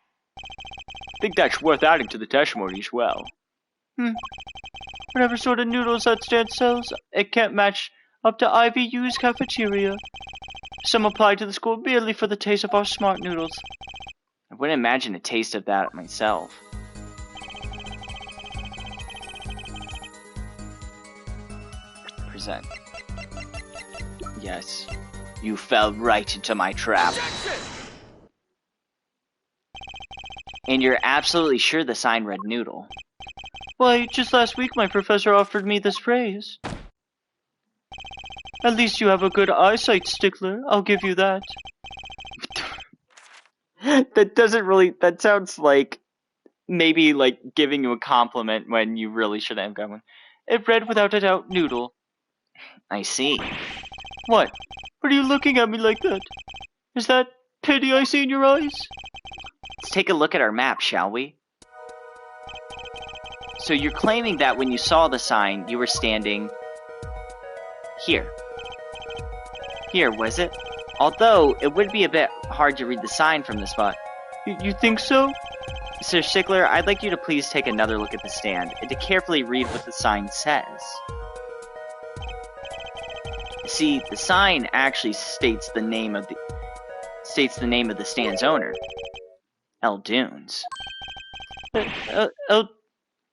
Think that's worth adding to the testimony as well. Whatever sort of noodles that stand sells, it can't match up to IVU's cafeteria. Some apply to the school merely for the taste of our smart noodles. I wouldn't imagine a taste of that myself. Present. Yes. You fell right into my trap. And you're absolutely sure the sign read noodle. Why, just last week my professor offered me this praise. At least you have a good eyesight, Stickler. I'll give you that. That doesn't really... That sounds like... Maybe like giving you a compliment when you really shouldn't have got one. It read without a doubt noodle. I see. What? What are you looking at me like that? Is that pity I see in your eyes? Let's take a look at our map, shall we? So you're claiming that when you saw the sign, you were standing... here. Here, was it? Although, it would be a bit hard to read the sign from this spot. You think so? Sir Stickler, I'd like you to please take another look at the stand, and to carefully read what the sign says. See, the sign actually states the name of the stand's owner. Eldunes.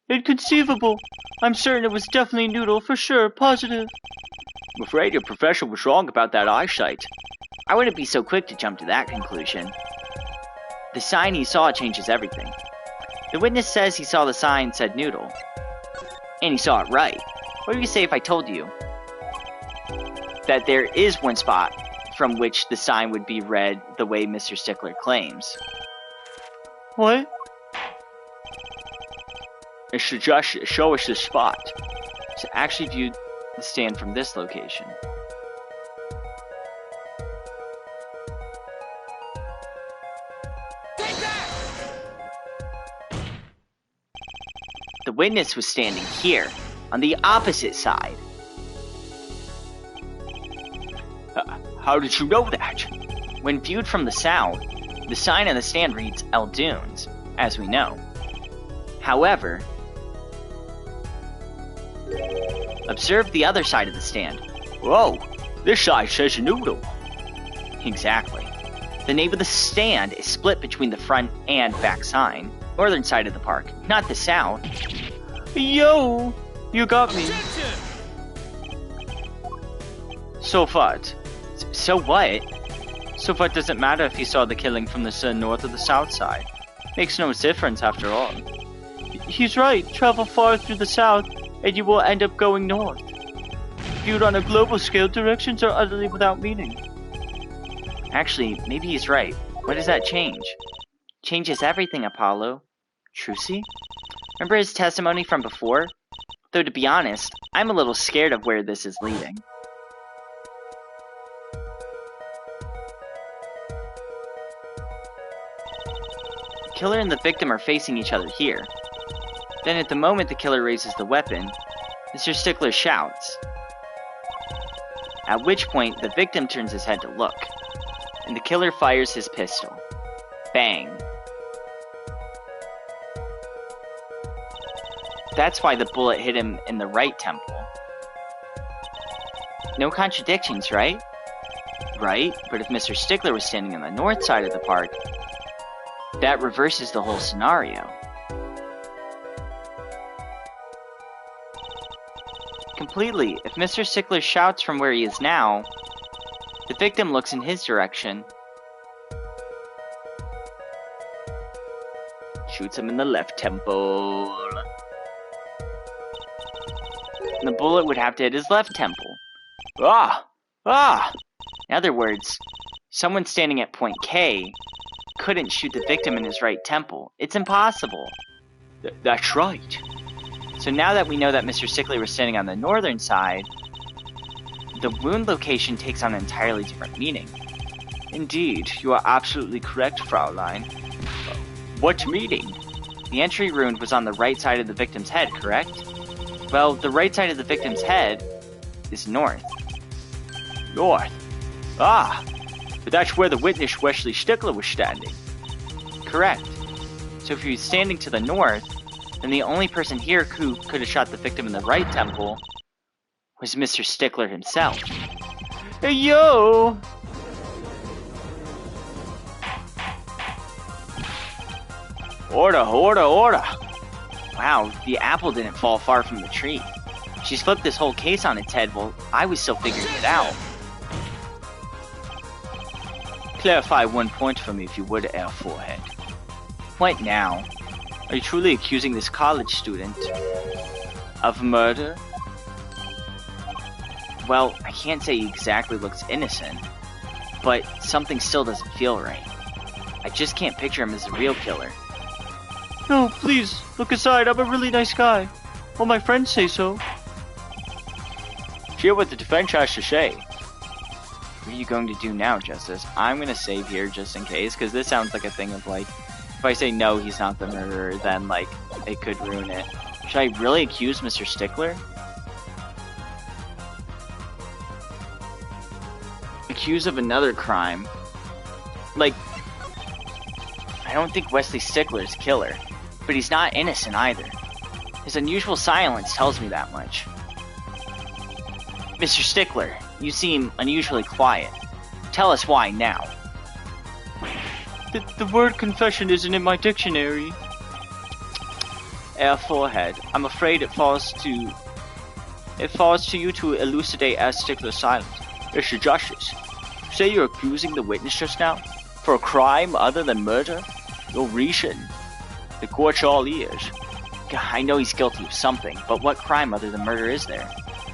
Inconceivable. I'm certain it was definitely noodle, for sure, positive. I'm afraid your professor was wrong about that eyesight. I wouldn't be so quick to jump to that conclusion. The sign he saw changes everything. The witness says he saw the sign said noodle. And he saw it right. What do you say if I told you that there is one spot from which the sign would be read the way Mr. Stickler claims? What? It should just show us the spot. To actually view the stand from this location. The witness was standing here, on the opposite side. How did you know that? When viewed from the south, the sign on the stand reads Eldunes, as we know. However, observe the other side of the stand. Whoa, this side says noodle. Exactly. The name of the stand is split between the front and back sign. Northern side of the park, not the south. Yo! You got me. So what? So what? So what doesn't matter if he saw the killing from the north or the south side. Makes no difference after all. He's right. Travel far through the south, and you will end up going north. Viewed on a global scale, directions are utterly without meaning. Actually, maybe he's right. What does that change? Changes everything, Apollo. Trucy? Remember his testimony from before? Though to be honest, I'm a little scared of where this is leading. The killer and the victim are facing each other here. Then at the moment the killer raises the weapon, Mr. Stickler shouts. At which point, the victim turns his head to look, and the killer fires his pistol. Bang. That's why the bullet hit him in the right temple. No contradictions, right? Right, but if Mr. Stickler was standing on the north side of the park, that reverses the whole scenario. Completely. If Mr. Stickler shouts from where he is now, the victim looks in his direction. Shoots him in the left temple. And the bullet would have to hit his left temple. Ah! Ah! In other words, someone standing at point K couldn't shoot the victim in his right temple. It's impossible. That's right. So now that we know that Mr. Stickler was standing on the northern side, the wound location takes on an entirely different meaning. Indeed, you are absolutely correct, Fraulein. What meaning? The entry wound was on the right side of the victim's head, correct? Well, the right side of the victim's head is north. North? Ah! But that's where the witness Wesley Stickler was standing. Correct. So if he was standing to the north, then the only person here who could have shot the victim in the right temple was Mr. Stickler himself. Hey, yo! Order, order, order! Wow, the apple didn't fall far from the tree. She's flipped this whole case on its head while I was still figuring it out. Clarify one point for me if you would, Air Forehead. What now? Are you truly accusing this college student of murder? Well, I can't say he exactly looks innocent, but something still doesn't feel right. I just can't picture him as the real killer. No, please, look aside. I'm a really nice guy. All my friends say so. Hear what the defense has to say. What are you going to do now, Justice? I'm going to save here just in case, because this sounds like a thing of like, if I say no, he's not the murderer, then like, it could ruin it. Should I really accuse Mr. Stickler? Accused of another crime? Like, I don't think Wesley Stickler's killer, but he's not innocent either. His unusual silence tells me that much. Mr. Stickler, you seem unusually quiet. Tell us why now. The word confession isn't in my dictionary. Air Forehead, I'm afraid it falls to you to elucidate as Stickler's silence. Mr. Justice, say you're accusing the witness just now for a crime other than murder? No reason. The court's all ears. God, I know he's guilty of something, but what crime other than murder is there?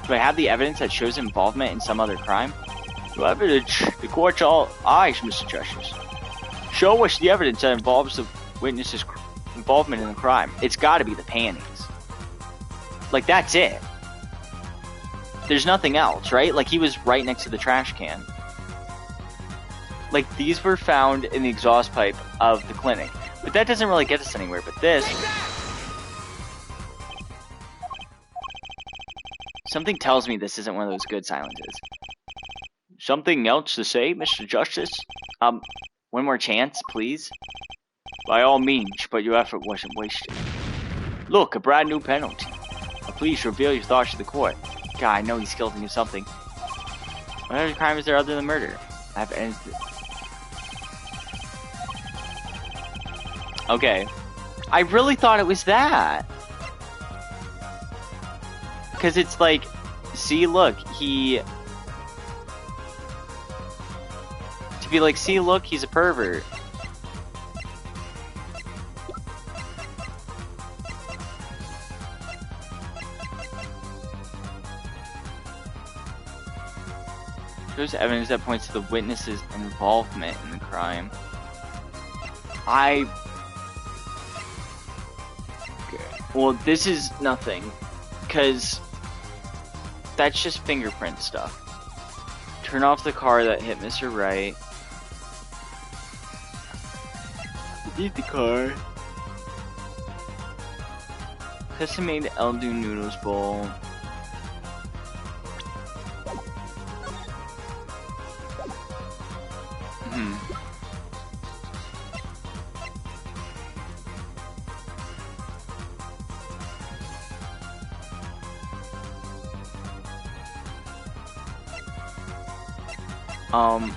Do I have the evidence that shows involvement in some other crime? No evidence. The court's all eyes, Mr. Justice. Show us the evidence that involves the witness's involvement in the crime. It's gotta be the panties. Like, that's it. There's nothing else, right? Like, he was right next to the trash can. Like, these were found in the exhaust pipe of the clinic. But that doesn't really get us anywhere, but this... Something tells me this isn't one of those good silences. Something else to say, Mr. Justice? One more chance, please? By all means, but your effort wasn't wasted. Look, a brand new penalty. Now please reveal your thoughts to the court. God, I know he's guilty of something. What other crime is there other than murder? Okay. I really thought it was that. Because it's like, see, look, to be like, see, look, he's a pervert. There's evidence that points to the witness's involvement in the crime. Okay. Well, this is nothing, because that's just fingerprint stuff. Turn off the car that hit Mr. Wright. Delete the car. Custom made Eldu noodles bowl.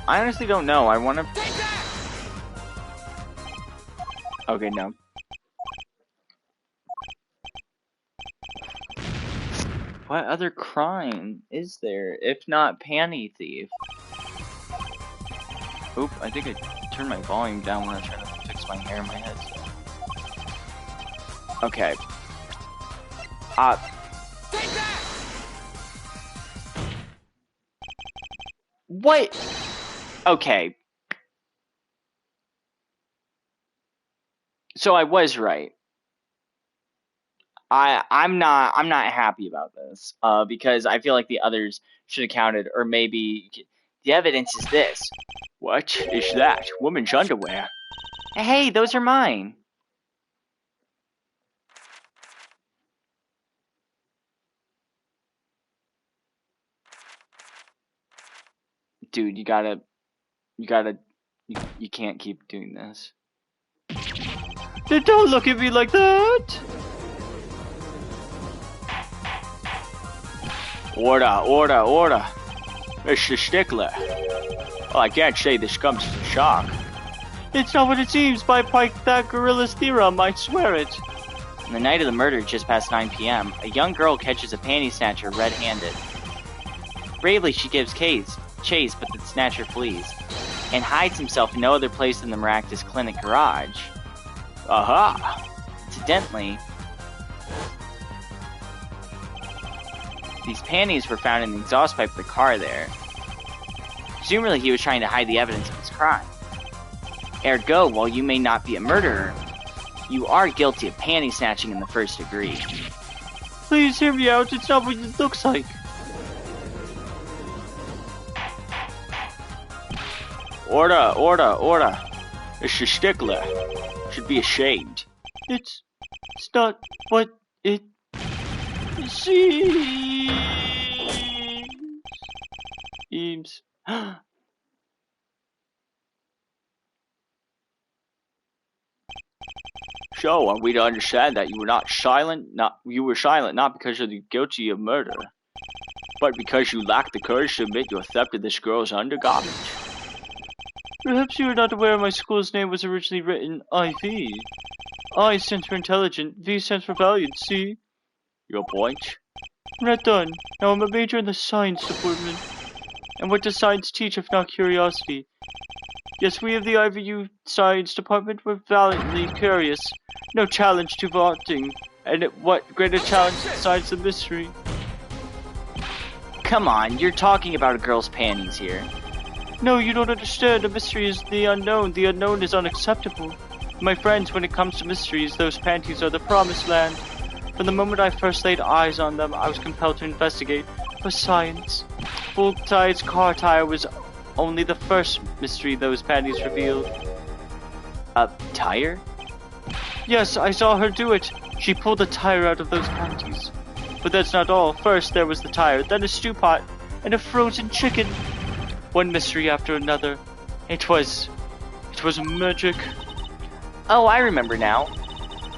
I honestly don't know. I want to. Okay, no. What other crime is there, if not panty thief? Oop, I think I turned my volume down when I was trying to fix my hair in my head. Okay. What? Okay. So I was right. I'm not happy about this. Because I feel like the others should have counted, or maybe the evidence is this. What is that? Woman's underwear. Hey, those are mine. Dude, you can't keep doing this. Don't look at me like that! Order. Mr. Stickler. Well, I can't say this comes as a shock. It's not what it seems. By Pythagoras theorem, I swear it. On the night of the murder, just past 9 p.m., a young girl catches a panty snatcher red-handed. Bravely, she gives chase, but the snatcher flees, and hides himself in no other place than the miraculous clinic garage. Aha! Incidentally, these panties were found in the exhaust pipe of the car there. Presumably, he was trying to hide the evidence of his crime. Ergo, while you may not be a murderer, you are guilty of panty snatching in the first degree. Please hear me out, it's not what it looks like. Order. Mr. Stickler should be ashamed. It's not what it seems. So, are we to understand that you were silent not because you're guilty of murder, but because you lacked the courage to admit your theft of this girl's undergarment? Perhaps you are not aware my school's name was originally written IV. I stands for intelligent, V stands for valiant, see? Your point? Right done. Now I'm a major in the science department. And what does science teach if not curiosity? Yes, we of the IVU science department were valiantly curious. No challenge to vaunting. And what greater challenge besides the mystery? Come on, you're talking about a girl's panties here. No, you don't understand. A mystery is the unknown. The unknown is unacceptable. My friends, when it comes to mysteries, those panties are the promised land. From the moment I first laid eyes on them, I was compelled to investigate. For science. Full-size car tire was only the first mystery those panties revealed. A tire? Yes, I saw her do it. She pulled a tire out of those panties. But that's not all. First there was the tire, then a stew pot, and a frozen chicken. One mystery after another. It was magic. Oh, I remember now.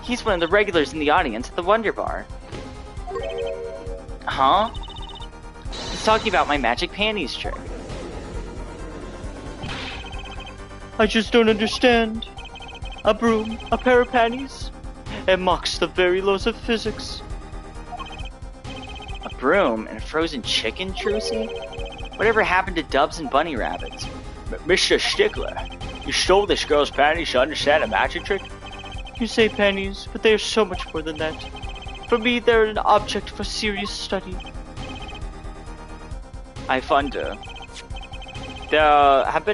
He's one of the regulars in the audience at the Wonder Bar. Huh? He's talking about my magic panties trick. I just don't understand. A broom, a pair of panties. It mocks the very laws of physics. A broom and a frozen chicken, Trucy? Whatever happened to dubs and bunny rabbits? Mr. Stickler, you stole this girl's panties to understand a magic trick? You say panties, but they are so much more than that. For me, they're an object for serious study. I wonder. There have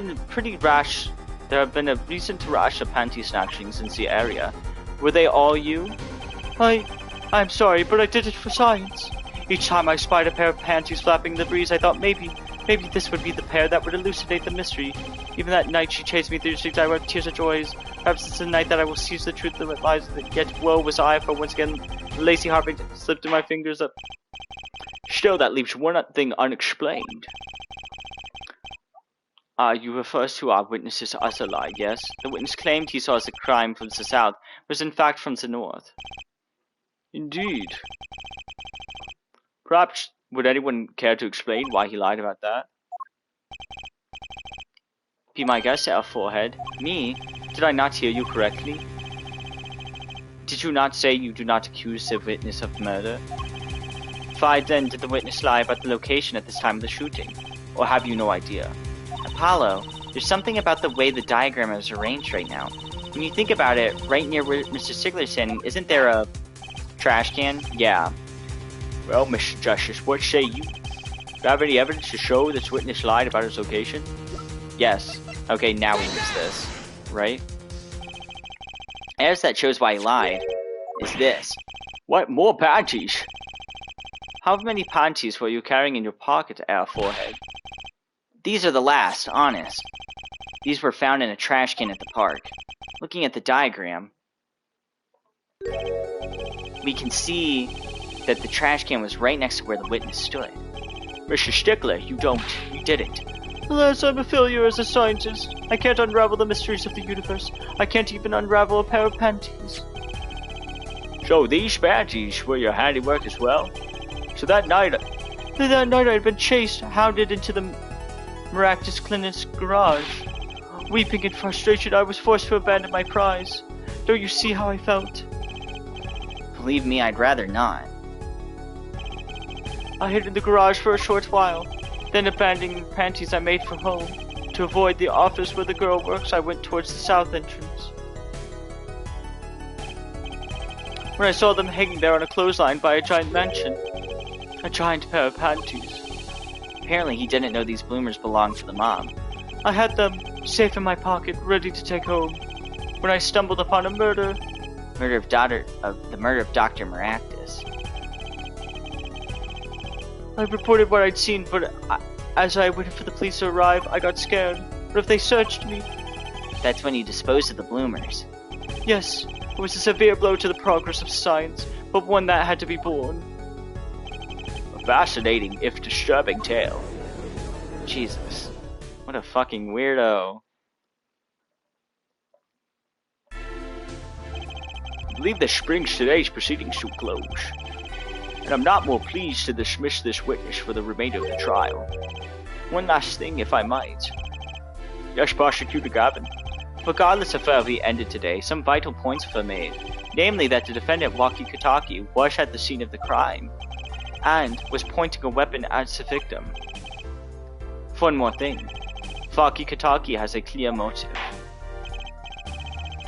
been a recent rash of panty snatchings in the area. Were they all you? I'm sorry, but I did it for science. Each time I spied a pair of panties flapping in the breeze, I thought maybe this would be the pair that would elucidate the mystery. Even that night she chased me through the streets, I wept tears of joy. Perhaps it's the night that I will seize the truth that lies in it. Yet woe was I, for once again the lacy heartbreak slipped through my fingers up. Still, that leaves one thing unexplained. You refer to our witness's other lie, yes? The witness claimed he saw the crime from the south, was in fact from the north. Indeed. Perhaps, would anyone care to explain why he lied about that? Be my guest, our forehead. Me? Did I not hear you correctly? Did you not say you do not accuse the witness of murder? Why then did the witness lie about the location at this time of the shooting? Or have you no idea? Apollo, there's something about the way the diagram is arranged right now. When you think about it, right near where Mr. Stickler's standing, isn't there a trash can? Yeah. Well, Mr. Justice, what say you? Do you have any evidence to show this witness lied about his location? Yes. Okay, now we use this. Right? Evidence that shows why he lied is this. What? More panties? How many panties were you carrying in your pocket, our forehead? These are the last, honest. These were found in a trash can at the park. Looking at the diagram, we can see that the trash can was right next to where the witness stood. Mr. Stickler, you didn't. Alas, I'm a failure as a scientist. I can't unravel the mysteries of the universe. I can't even unravel a pair of panties. So these panties were your handiwork as well? So that night I had been chased, hounded into the Maractus Clinic's garage. Weeping in frustration, I was forced to abandon my prize. Don't you see how I felt? Believe me, I'd rather not. I hid in the garage for a short while. Then abandoning the panties I made for home. To avoid the office where the girl works, I went towards the south entrance. When I saw them hanging there on a clothesline by a giant mansion. A giant pair of panties. Apparently he didn't know these bloomers belonged to the mob. I had them, safe in my pocket, ready to take home. When I stumbled upon a murder. The murder of Dr. Maractus. I reported what I'd seen, but as I waited for the police to arrive, I got scared. What if they searched me? That's when you disposed of the bloomers. Yes, it was a severe blow to the progress of science, but one that had to be borne. A fascinating, if disturbing tale. Jesus. What a fucking weirdo. I believe this brings today's proceedings to a close. And I'm not more pleased to dismiss this witness for the remainder of the trial. One last thing, if I might. Yes, Prosecutor Gavin. Regardless of how we ended today, some vital points were made. Namely that the defendant Waki Kataki was at the scene of the crime, and was pointing a weapon at the victim. One more thing. Waki Kataki has a clear motive.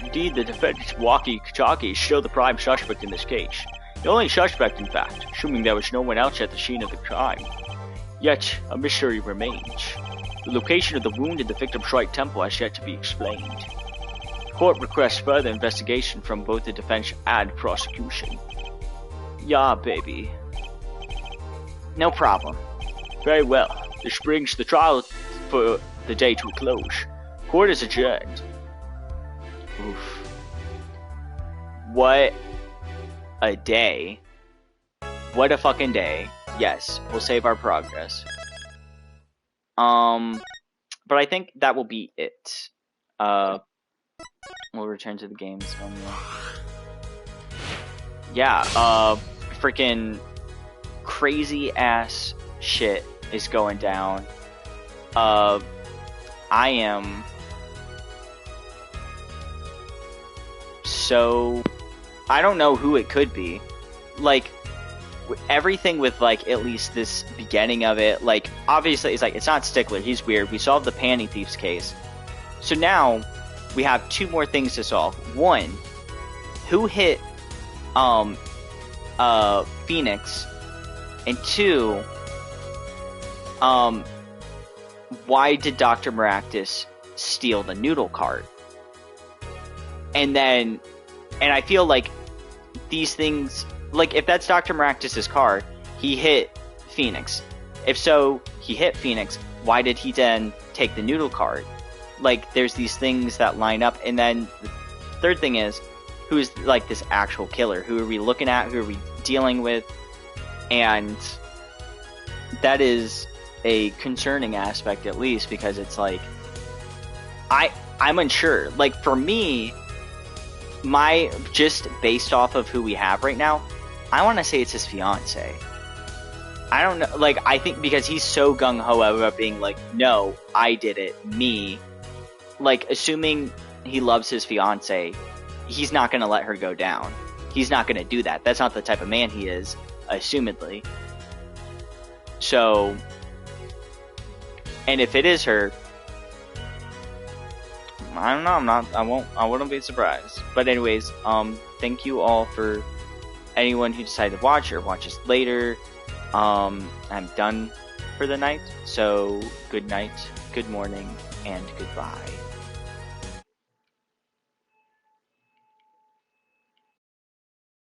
Indeed, the defendant Waki Kataki is still the prime suspect in this case. The only suspect, in fact, assuming there was no one else at the scene of the crime. Yet, a mystery remains. The location of the wound in the victim's right temple has yet to be explained. The court requests further investigation from both the defense and prosecution. Yeah, baby. No problem. Very well. This brings the trial for the day to a close. Court is adjourned. Oof. What a day. What a fucking day. Yes, we'll save our progress. But I think that will be it. We'll return to the games menu. Yeah, freaking crazy ass shit is going down. I am so... I don't know who it could be. Like, everything with, like, at least this beginning of it, like, obviously, it's like, it's not Stickler, he's weird. We solved the Panty Thieves case. So now, we have two more things to solve. One, who hit, Phoenix? And two, why did Dr. Maractus steal the noodle cart? And I feel like these things, like if that's Dr. Maractus's car, he hit Phoenix. If so, he hit Phoenix, why did he then take the noodle cart? Like, there's these things that line up. And then the third thing is, who's like this actual killer? Who are we looking at? Who are we dealing with? And that is a concerning aspect, at least, because it's like, I'm unsure. Like, for me, just based off of who we have right now, I want to say it's his fiance. I don't know, like, I think because he's so gung-ho about being like, no, I did it, me. Like, assuming he loves his fiance, he's not going to let her go down. He's not going to do that. That's not the type of man he is, assumedly. So, and if it is her, I don't know, I wouldn't be surprised. But anyways, thank you all for anyone who decided to watch or watches later. I'm done for the night, so good night, good morning, and goodbye.